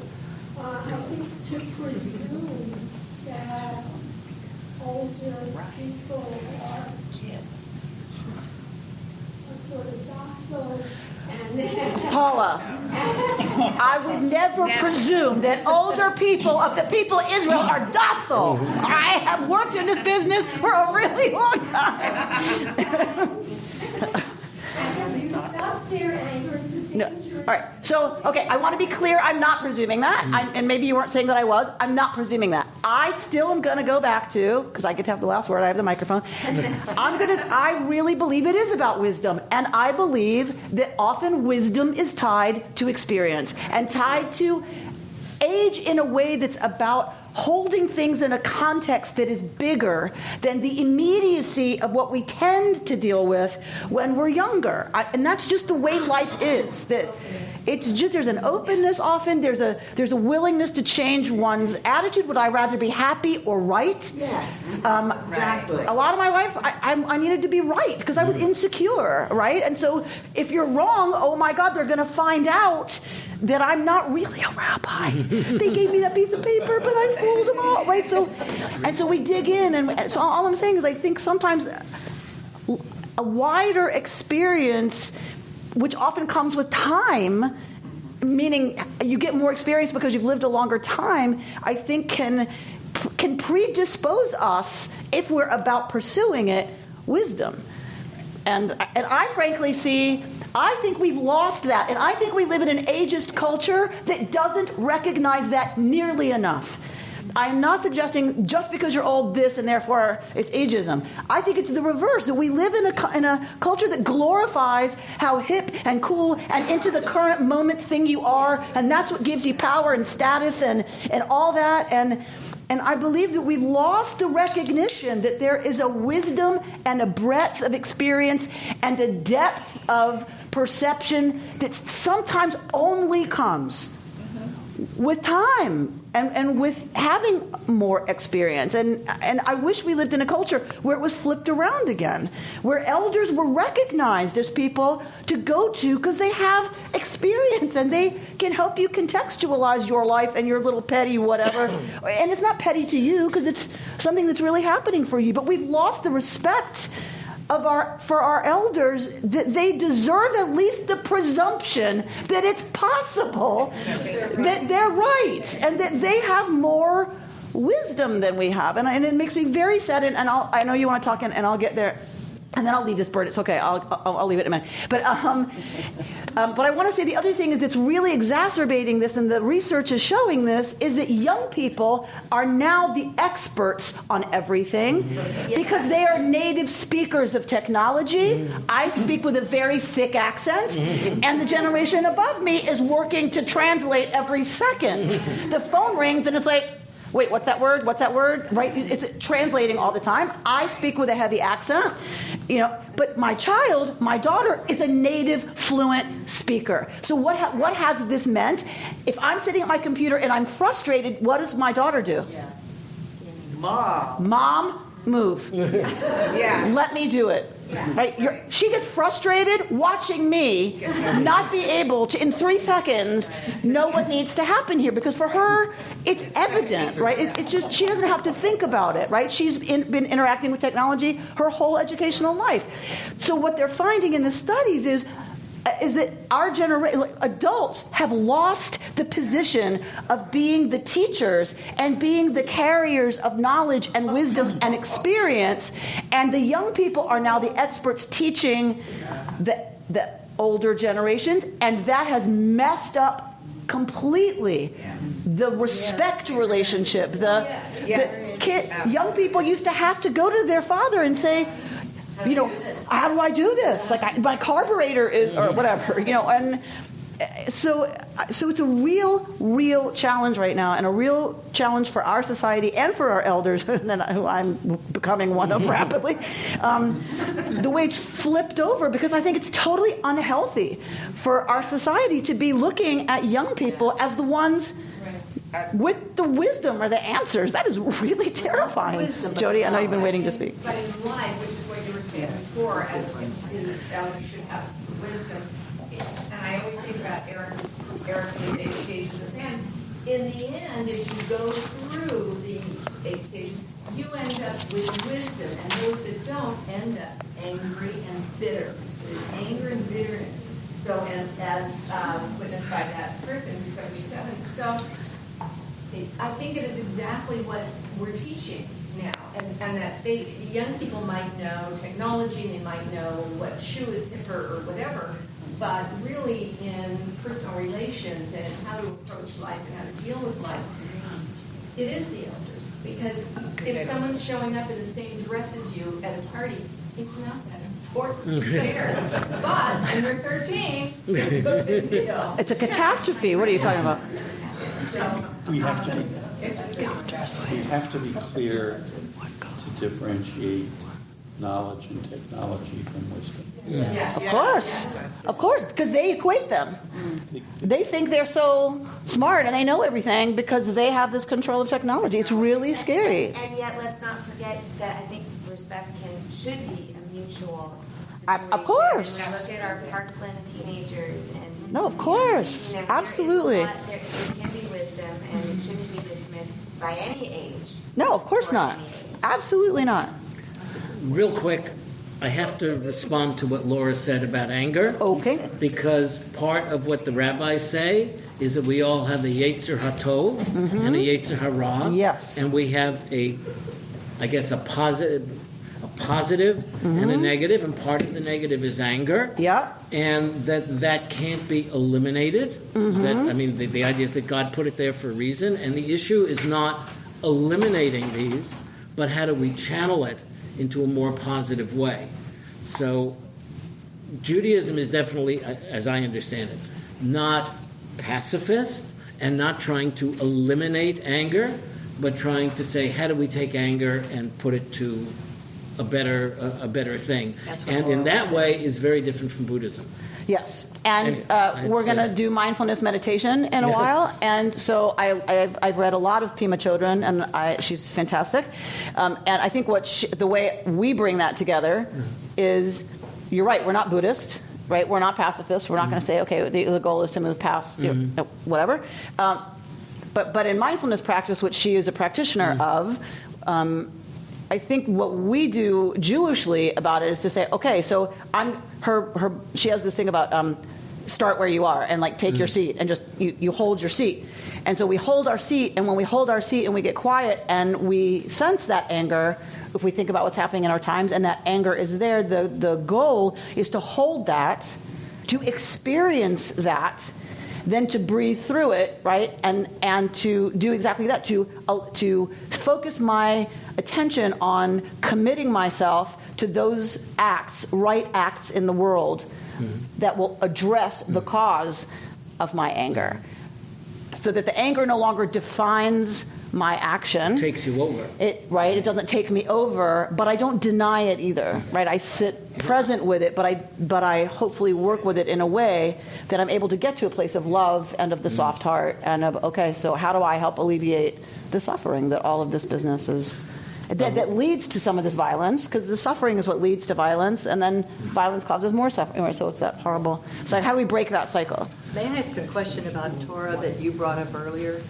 L: I think to presume that older people are sort of docile and
B: Paula, I would never presume that older people of the people of Israel are docile. I have worked in this business for a really long time.
L: you stop their anger, it's
B: No.
L: dangerous.
B: All right. So, okay, I want to be clear. I'm not presuming that. And maybe you weren't saying that I was. I'm not presuming that. I still am going to go back to, because I get to have the last word. I have the microphone. I really believe it is about wisdom. And I believe that often wisdom is tied to experience and tied to age in a way that's about holding things in a context that is bigger than the immediacy of what we tend to deal with when we're younger. And that's just the way life is. That it's just, there's an openness often, there's a willingness to change one's attitude. Would I rather be happy or right?
J: Yes, exactly.
B: A lot of my life, I needed to be right because I was insecure, right? And so if you're wrong, oh my God, they're going to find out that I'm not really a rabbi. They gave me that piece of paper, but I fooled them all, right? So we dig in, and so all I'm saying is I think sometimes a wider experience, which often comes with time, meaning you get more experience because you've lived a longer time, I think can predispose us, if we're about pursuing it, wisdom. And I frankly I think we've lost that. And I think we live in an ageist culture that doesn't recognize that nearly enough. I'm not suggesting just because you're old this and therefore it's ageism. I think it's the reverse, that we live in a culture that glorifies how hip and cool and into the current moment thing you are, and that's what gives you power and status and all that. And I believe that we've lost the recognition that there is a wisdom and a breadth of experience and a depth of perception that sometimes only comes with time and with having more experience. And I wish we lived in a culture where it was flipped around again, where elders were recognized as people to go to because they have experience and they can help you contextualize your life and your little petty whatever. And it's not petty to you because it's something that's really happening for you. But we've lost the respect for our elders, that they deserve at least the presumption that it's possible that they're right and that they have more wisdom than we have. And it makes me very sad. And I know you want to talk, and I'll get there. And then I'll leave this bird. It's okay. I'll leave it in a minute. But I want to say the other thing is that's really exacerbating this, and the research is showing this, is that young people are now the experts on everything because they are native speakers of technology. I speak with a very thick accent, and the generation above me is working to translate every second. The phone rings, and it's like, wait, what's that word? What's that word? Right? It's translating all the time. I speak with a heavy accent, but my daughter is a native fluent speaker. So what has this meant? If I'm sitting at my computer and I'm frustrated, what does my daughter do?
J: Mom.
B: Mom, move. Let me do it. Right? She gets frustrated watching me not be able to, in 3 seconds, know what needs to happen here. Because for her, it's evident, right? It just, she doesn't have to think about it, right? She's been interacting with technology her whole educational life. So what they're finding in the studies is that our generation, adults, have lost the position of being the teachers and being the carriers of knowledge and wisdom and experience, and the young people are now the experts teaching the older generations, and that has messed up completely the respect relationship. Young people used to have to go to their father and say, how do I do this? Like my carburetor is, or whatever, and so it's a real challenge right now, and a real challenge for our society and for our elders, who I'm becoming one of rapidly, the way it's flipped over, because I think it's totally unhealthy for our society to be looking at young people as the ones with the wisdom or the answers. That is really terrifying. Jody, I know you've been waiting to speak.
C: But in line, which is what you were saying before, as the elders should have wisdom. And I always think about Eric's 8 stages of men. In the end, if you go through the 8 stages, you end up with wisdom. And those that don't end up angry and bitter. There's anger and bitterness. So, and as witnessed by that person who's 77. So, I think it is exactly what we're teaching now, and that the young people might know technology, and they might know what shoe is stiffer or whatever, but really in personal relations and how to approach life and how to deal with life, it is the elders. Because if someone's showing up in the same dress as you at a party, it's not that important. But when you're 13, it's a big deal.
B: It's a catastrophe. What are you talking about?
I: We have to be clear to differentiate knowledge and technology from wisdom.
B: Yes. Of course, because they equate them. They think they're so smart and they know everything because they have this control of technology. It's really scary.
K: And yet, let's not forget that I think respect should be a mutual situation.
B: Of course.
K: When I look at our Parkland teenagers and
B: no, of course, absolutely.
K: There can be wisdom, and it shouldn't be dismissed by any age.
B: No, of course not. Absolutely not.
F: Real quick, I have to respond to what Laura said about anger.
B: Okay.
F: Because part of what the rabbis say is that we all have a Yetzer HaTov and a Yetzer Hara.
B: Yes.
F: And we have a positive and a negative, and part of the negative is anger.
B: Yeah.
F: And that can't be eliminated. The idea is that God put it there for a reason, and the issue is not eliminating these, but how do we channel it into a more positive way. So Judaism is definitely, as I understand it, not pacifist and not trying to eliminate anger, but trying to say, how do we take anger and put it to a better thing? And in that way is very different from Buddhism.
B: Yes, and we're going to do mindfulness meditation in a while, and so I've read a lot of Pema Chodron, and she's fantastic. And I think the way we bring that together is, you're right, we're not Buddhist, right? We're not pacifists. We're not going to say, okay, the goal is to move past whatever. But in mindfulness practice, which she is a practitioner of, I think what we do Jewishly about it is to say, okay, so she has this thing about start where you are and take your seat and just you hold your seat. And so we hold our seat, and when we hold our seat and we get quiet and we sense that anger, if we think about what's happening in our times and that anger is there, the goal is to hold that, to experience that, then to breathe through it, right? And to do exactly that, to focus my attention on committing myself to those right acts in the world that will address the cause of my anger. So that the anger no longer defines my action.
F: Takes you over.
B: It doesn't take me over, but I don't deny it either, right? I sit present with it, but I hopefully work with it in a way that I'm able to get to a place of love and of the soft heart and of, okay, so how do I help alleviate the suffering that all of this business that leads to some of this violence, because the suffering is what leads to violence, and then violence causes more suffering. Right, so it's that horrible. So how do we break that cycle?
J: May I ask a question about Torah that you brought up earlier?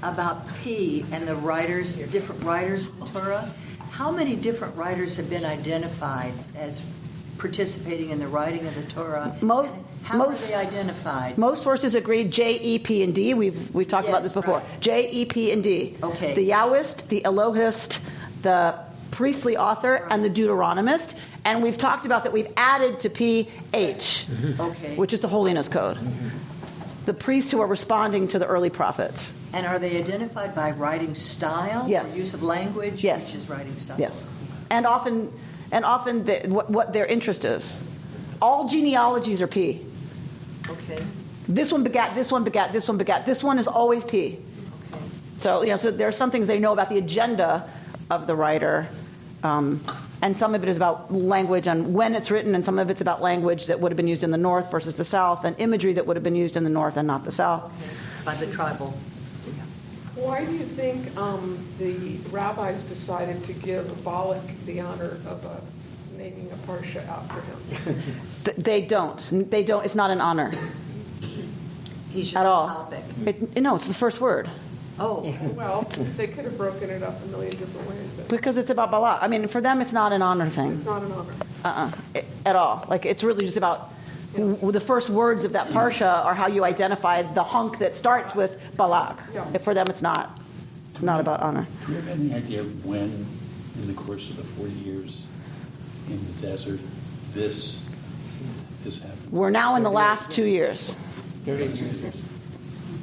J: About P and the writers, different writers of the Torah. How many different writers have been identified as participating in the writing of the Torah? How are they identified?
B: Most sources agree J, E, P, and D. We've talked about this before. Right. J, E, P, and D.
J: Okay.
B: The Yahwist, the Elohist, the priestly author, and the Deuteronomist. And we've talked about that we've added to P, H, which is the holiness code. The priests who are responding to the early prophets.
J: And are they identified by writing style?
B: Yes.
J: Or use of language?
B: Yes.
J: Which is writing style?
B: Yes. And often what their interest is. All genealogies are P.
J: Okay.
B: This one begat, this one begat, this one begat. This one is always P.
J: Okay.
B: So, so there are some things they know about the agenda of the writer, and some of it is about language and when it's written, and some of it's about language that would have been used in the North versus the South, and imagery that would have been used in the North and not the South.
J: Okay. By the tribal.
E: Why do you think the rabbis decided to give Balak the honor of naming a parsha after him?
B: They don't. They don't. It's not an honor.
J: He's just
B: at all.
J: A topic.
B: No, it's the first word.
J: Oh.
E: Well, they could have broken it up a million different ways.
B: Because it's about Balak. I mean, for them, it's not an honor thing.
E: It's not an honor.
B: At all. Like, it's really just about the first words of that parsha are how you identify the hunk that starts with Balak. Yeah. For them, it's not about honor.
I: Do you have any idea when, in the course of the 40 years in the desert, this happened?
B: We're now in the last 2 years.
F: 38 years.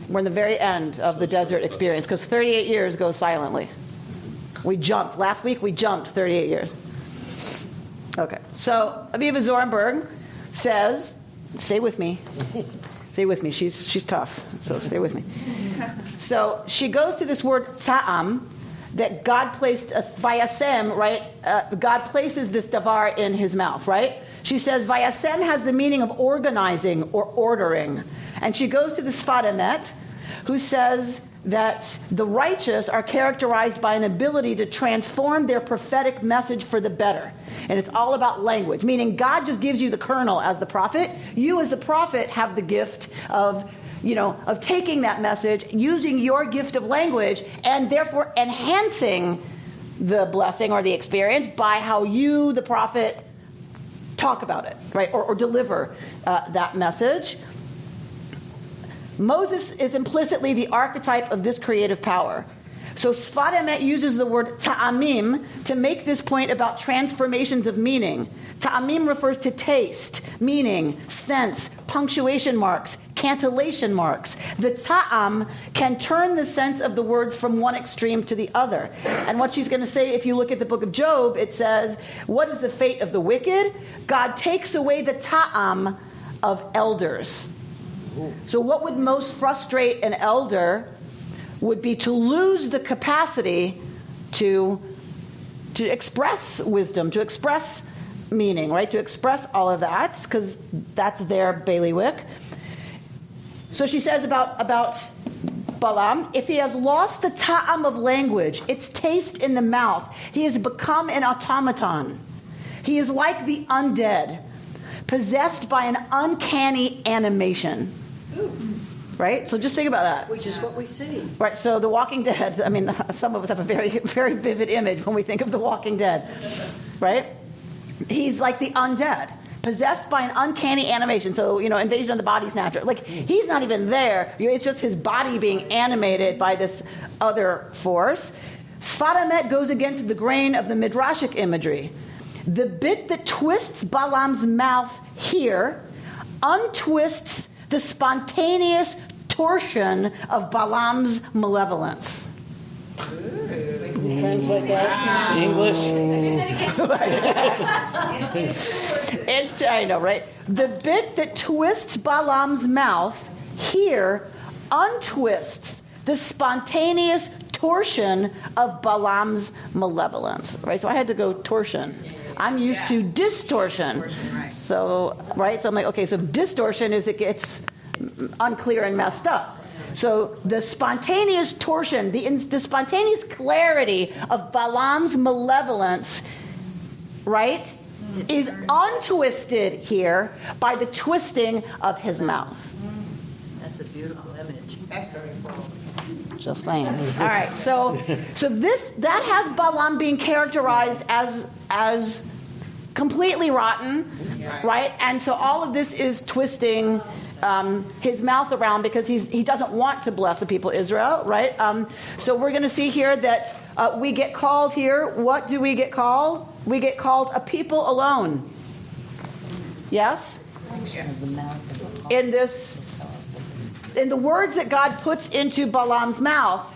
B: We're in the very end of the desert experience, because 38 years goes silently. We jumped. Last week, we jumped 38 years. Okay. So, Aviva Zorenberg says, stay with me. Stay with me. She's tough, so stay with me. So, she goes to this word ta'am, that God placed a vayasem, right? God places this davar in his mouth, right? She says vayasem has the meaning of organizing or ordering. And she goes to the Sfat Emet, who says that the righteous are characterized by an ability to transform their prophetic message for the better. And it's all about language, meaning God just gives you the kernel as the prophet. You as the prophet have the gift of taking that message, using your gift of language, and therefore enhancing the blessing or the experience by how you, the prophet, talk about it, right? Or deliver that message. Moses is implicitly the archetype of this creative power. So Sfat Emet uses the word ta'amim to make this point about transformations of meaning. Ta'amim refers to taste, meaning, sense, punctuation marks, cantillation marks. The ta'am can turn the sense of the words from one extreme to the other. And what she's going to say, if you look at the book of Job, it says, what is the fate of the wicked? God takes away the ta'am of elders. So what would most frustrate an elder would be to lose the capacity to express wisdom, to express meaning, right? To express all of that, because that's their bailiwick. So she says about Balaam, if he has lost the ta'am of language, its taste in the mouth, he has become an automaton. He is like the undead, possessed by an uncanny animation. Right? So just think about that.
J: Which is what we see.
B: Right, so The Walking Dead, I mean, some of us have a very, very vivid image when we think of The Walking Dead. Right? He's like the undead, possessed by an uncanny animation. So, Invasion of the Body Snatcher. Like, he's not even there. It's just his body being animated by this other force. Sfat Emet goes against the grain of the Midrashic imagery. The bit that twists Balaam's mouth here untwists the spontaneous torsion of Balaam's malevolence.
F: Translate that to English.
B: I know, right? The bit that twists Balaam's mouth here untwists the spontaneous torsion of Balaam's malevolence. Right? So I had to go torsion. I'm used to distortion. So, right? So I'm like, okay, so distortion is it gets unclear and messed up. So the spontaneous torsion, the spontaneous clarity of Balaam's malevolence, right, is untwisted here by the twisting of his mouth.
J: That's a beautiful image. That's very cool.
B: Just saying. All right, so that has Balaam being characterized as completely rotten, right? And so all of this is twisting his mouth around because he doesn't want to bless the people of Israel, right? So we're going to see here that we get called here. What do we get called? We get called a people alone. Yes? In the words that God puts into Balaam's mouth,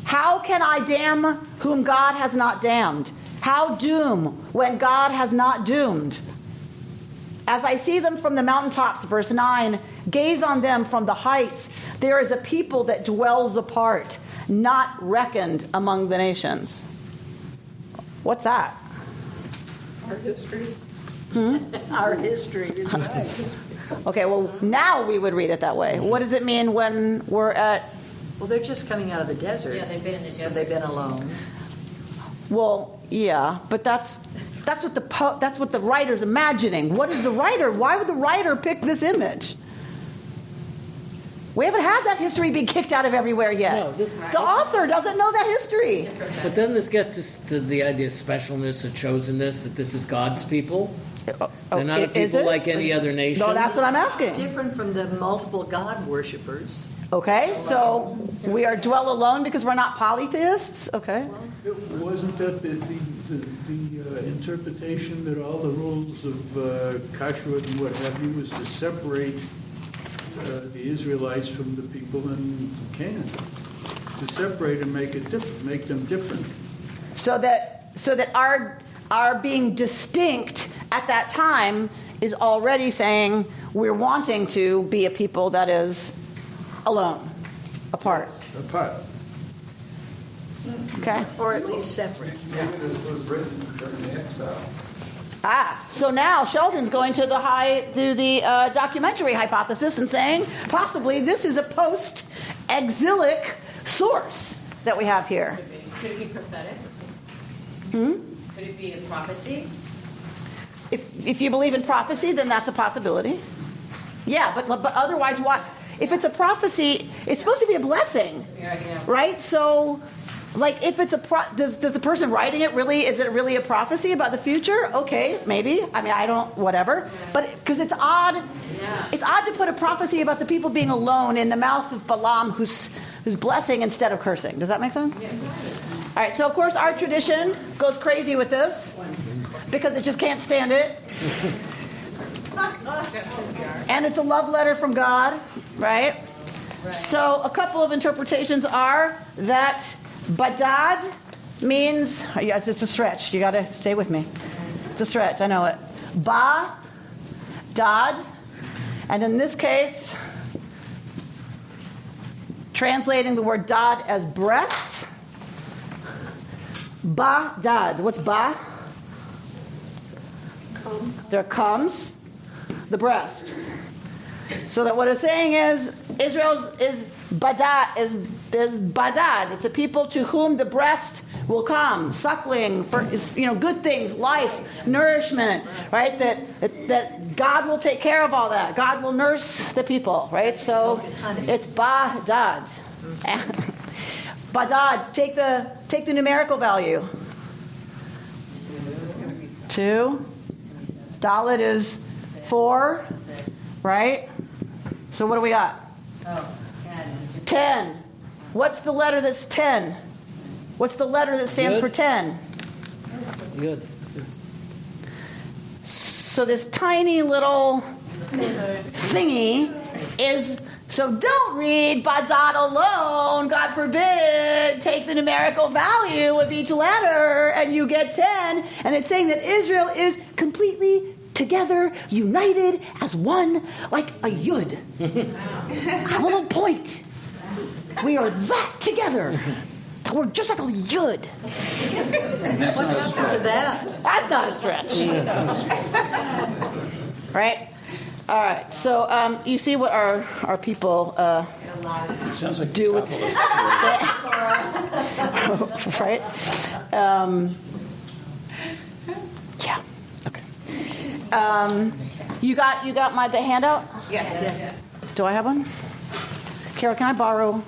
B: how can I damn whom God has not damned? How doom when God has not doomed? As I see them from the mountaintops, verse 9, gaze on them from the heights. There is a people that dwells apart, not reckoned among the nations. What's that?
E: Our history.
J: Our history is right.
B: Okay, well, now we would read it that way. What does it mean when we're at...
J: Well, they're just coming out of the desert.
C: Yeah, they've been in the desert.
J: So they've been alone.
B: Well, yeah, but that's what the writer's imagining. What is the writer? Why would the writer pick this image? We haven't had that history be kicked out of everywhere yet.
F: No,
B: the author doesn't know that history.
F: But doesn't this get to the idea of specialness or chosenness, that this is God's people? They're not a people like any other nation?
B: No, that's what I'm asking.
J: Different from the multiple God worshippers.
B: Okay, so we are dwell alone because we're not polytheists? Okay.
D: Wasn't that the interpretation that all the rules of kashrut and what have you was to separate the Israelites from the people in Canaan? To separate and make them different.
B: So that our being distinct at that time is already saying we're wanting to be a people that is alone, apart.
D: Apart.
B: Okay?
J: Or at least separate.
D: It was written during the exile.
B: So now Sheldon's going to the documentary hypothesis and saying possibly this is a post-exilic source that we have here.
C: Could it be prophetic? Could it be a prophecy?
B: If you believe in prophecy, then that's a possibility. Yeah, but otherwise, what? If it's a prophecy, it's supposed to be a blessing, right? So, like, if it's does the person writing it is it really a prophecy about the future? Okay, maybe. I mean, I don't, whatever. But because it's odd, it's odd to put a prophecy about the people being alone in the mouth of Balaam, who's blessing instead of cursing. Does that make sense? Yeah. All right. So, of course, our tradition goes crazy with this because it just can't stand it. And it's a love letter from God, right? So a couple of interpretations are that badad means, it's a stretch. You got to stay with me. It's a stretch. I know it. Ba, dad. And in this case, translating the word dad as breast. Ba, dad. What's ba? There comes the breast. So that what it's saying is Israel's is badad. It's a people to whom the breast will come, suckling for good things, life, nourishment, right? That God will take care of all that. God will nurse the people, right? So it's badad. Badad. Take the numerical value. 2. Dalet is 4, right? So what do we got? 10. What's the letter that's 10? What's the letter that stands for 10?
F: Good.
B: So this tiny little thingy is... So don't read badad alone, God forbid, take the numerical value of each letter and you get 10. And it's saying that Israel is completely together, united as one, like a yud. A little point. We are that together. We're just like a yud.
J: What happened to that?
B: That's not a stretch. Right? All right, so you see what our people
I: Sounds like
B: do
I: a
B: with
I: couple of
B: right? Yeah. Okay. You got the handout?
E: Yes.
B: Do I have one? Carol, can I borrow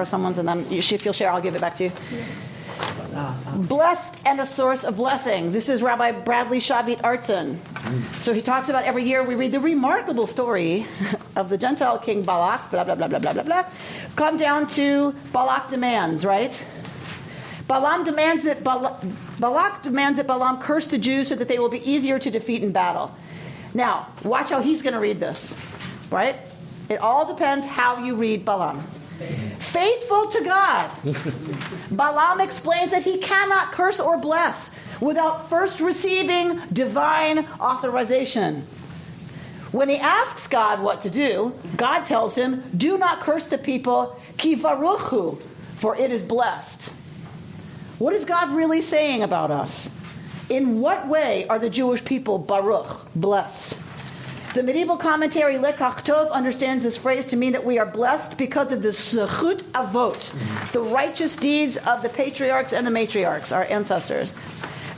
B: someone's, and then if you'll share, I'll give it back to you. Blessed and a source of blessing. This is Rabbi Bradley Shavit Artson. So he talks about every year we read the remarkable story of the Gentile king Balak, blah, blah, blah, blah, blah, blah, blah. Come down to Balak demands, right? Balak demands that Balaam curse the Jews so that they will be easier to defeat in battle. Now, watch how he's going to read this, right? It all depends how you read Balaam. Faithful to God, Balaam explains that he cannot curse or bless without first receiving divine authorization. When he asks God what to do, God tells him, do not curse the people, ki varuchu, for it is blessed. What is God really saying about us? In what way are the Jewish people baruch, blessed? The medieval commentary Lekach Tov understands this phrase to mean that we are blessed because of the zechut avot, the righteous deeds of the patriarchs and the matriarchs, our ancestors.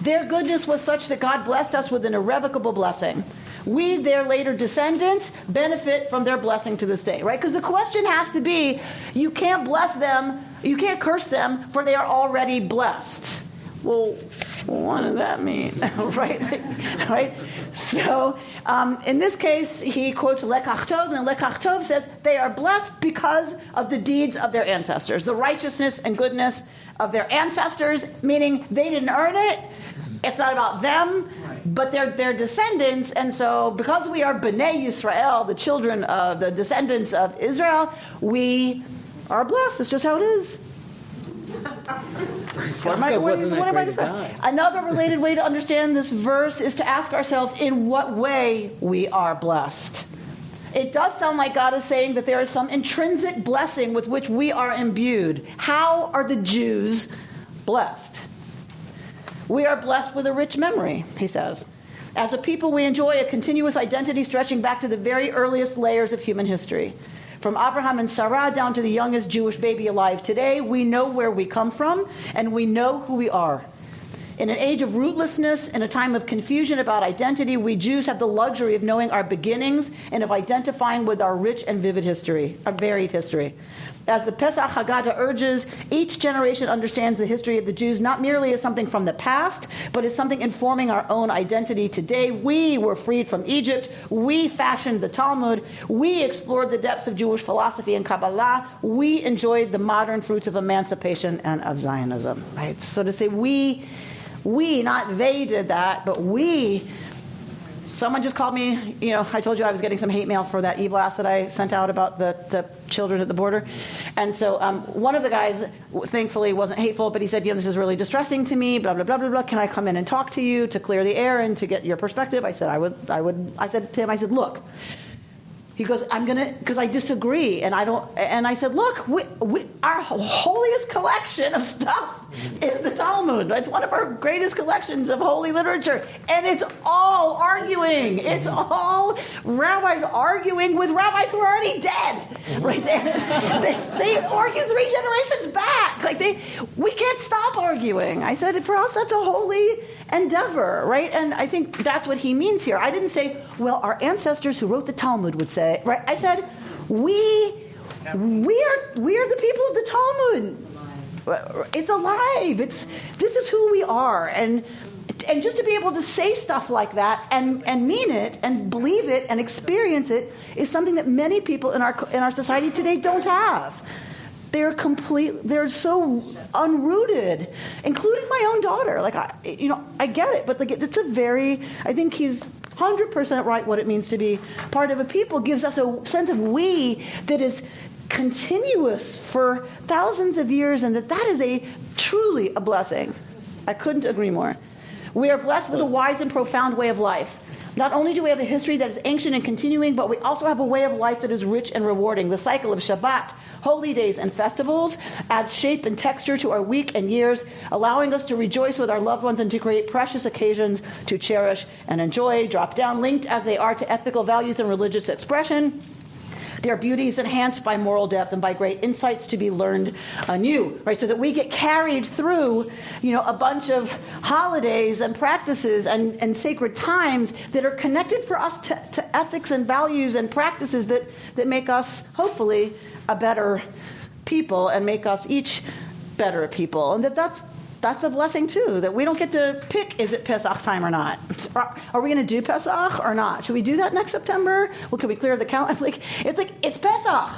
B: Their goodness was such that God blessed us with an irrevocable blessing. We, their later descendants, benefit from their blessing to this day, right? Because the question has to be, you can't bless them, you can't curse them, for they are already blessed. Well, what does that mean? right? So, in this case, he quotes Lekach Tov, and Lekach Tov says they are blessed because of the deeds of their ancestors, the righteousness and goodness of their ancestors, meaning they didn't earn it. It's not about them, but they're descendants, and so because we are B'nai Yisrael, the children of the descendants of Israel, we are blessed. It's just how it is. Another related way to understand this verse is to ask ourselves in what way we are blessed. It does sound like God is saying that there is some intrinsic blessing with which we are imbued. How are the Jews blessed? We are blessed with a rich memory, he says. As a people, we enjoy a continuous identity stretching back to the very earliest layers of human history. From Abraham and Sarah down to the youngest Jewish baby alive today, we know where we come from, and we know who we are. In an age of rootlessness, in a time of confusion about identity, we Jews have the luxury of knowing our beginnings and of identifying with our rich and vivid history, our varied history. As the Pesach Haggadah urges, each generation understands the history of the Jews not merely as something from the past, but as something informing our own identity today. We were freed from Egypt. We fashioned the Talmud. We explored the depths of Jewish philosophy and Kabbalah. We enjoyed the modern fruits of emancipation and of Zionism. Right? So to say we, not they did that, but we. Someone just called me, I told you I was getting some hate mail for that e-blast that I sent out about the children at the border. And so one of the guys, thankfully, wasn't hateful, but he said, this is really distressing to me, blah, blah, blah, blah, blah. Can I come in and talk to you to clear the air and to get your perspective? I said, I said to him, look. He goes, because I disagree, and I said, look, our holiest collection of stuff is the Talmud. It's one of our greatest collections of holy literature, and it's all arguing. It's all rabbis arguing with rabbis who are already dead. Right? They argue 3 generations back. We can't stop arguing. I said, for us, that's a holy endeavor, right? And I think that's what he means here. I didn't say, well, our ancestors who wrote the Talmud would say. Right? I said, we are the people of the Talmud. It's alive. This is who we are, and just to be able to say stuff like that and mean it and believe it and experience it is something that many people in our society today don't have. They're so unrooted, including my own daughter. I get it, but it's I think he's 100% right. What it means to be part of a people gives us a sense of we that is continuous for thousands of years, and that is truly a blessing. I couldn't agree more. We are blessed with a wise and profound way of life. Not only do we have a history that is ancient and continuing, but we also have a way of life that is rich and rewarding. The cycle of Shabbat, holy days, and festivals adds shape and texture to our week and years, allowing us to rejoice with our loved ones and to create precious occasions to cherish and enjoy. Drop down, linked as they are to ethical values and religious expression. Their beauty is enhanced by moral depth and by great insights to be learned anew, right? So that we get carried through, a bunch of holidays and practices and sacred times that are connected for us to ethics and values and practices that make us, hopefully, a better people and make us each better people. And that's a blessing too, that we don't get to pick, is it Pesach time or not? Are we going to do Pesach or not? Should we do that next September? Well, can we clear the calendar? It's Pesach.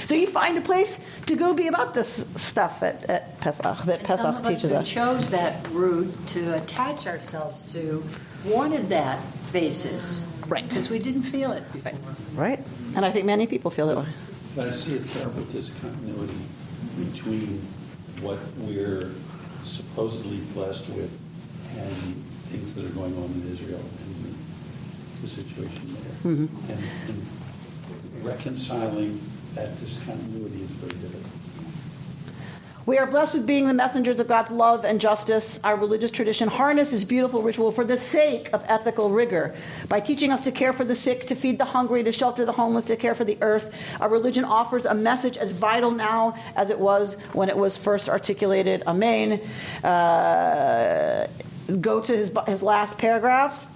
B: So you find a place to go be about this stuff at Pesach, that Pesach teaches us.
J: We chose that route to attach ourselves to, wanted that basis.
B: Right.
J: Because we didn't feel it before.
B: Right. And I think many people feel that way.
I: But I see a terrible discontinuity between what we're supposedly blessed with and things that are going on in Israel and the situation there. Mm-hmm. And reconciling that discontinuity is very difficult.
B: We are blessed with being the messengers of God's love and justice. Our religious tradition harnesses beautiful ritual for the sake of ethical rigor. By teaching us to care for the sick, to feed the hungry, to shelter the homeless, to care for the earth, our religion offers a message as vital now as it was when it was first articulated. Amen. Go to his last paragraph.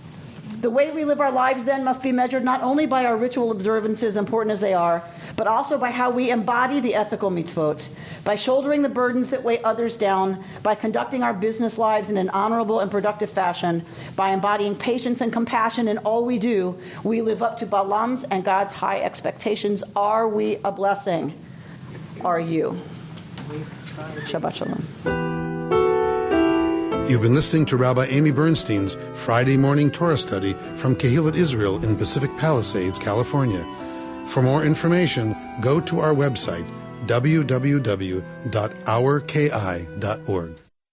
B: The way we live our lives then must be measured not only by our ritual observances, important as they are, but also by how we embody the ethical mitzvot, by shouldering the burdens that weigh others down, by conducting our business lives in an honorable and productive fashion, by embodying patience and compassion in all we do. We live up to Balaam's and God's high expectations. Are we a blessing? Are you? Shabbat Shalom.
A: You've been listening to Rabbi Amy Bernstein's Friday morning Torah study from Kehillat Israel in Pacific Palisades, California. For more information, go to our website, www.ourki.org.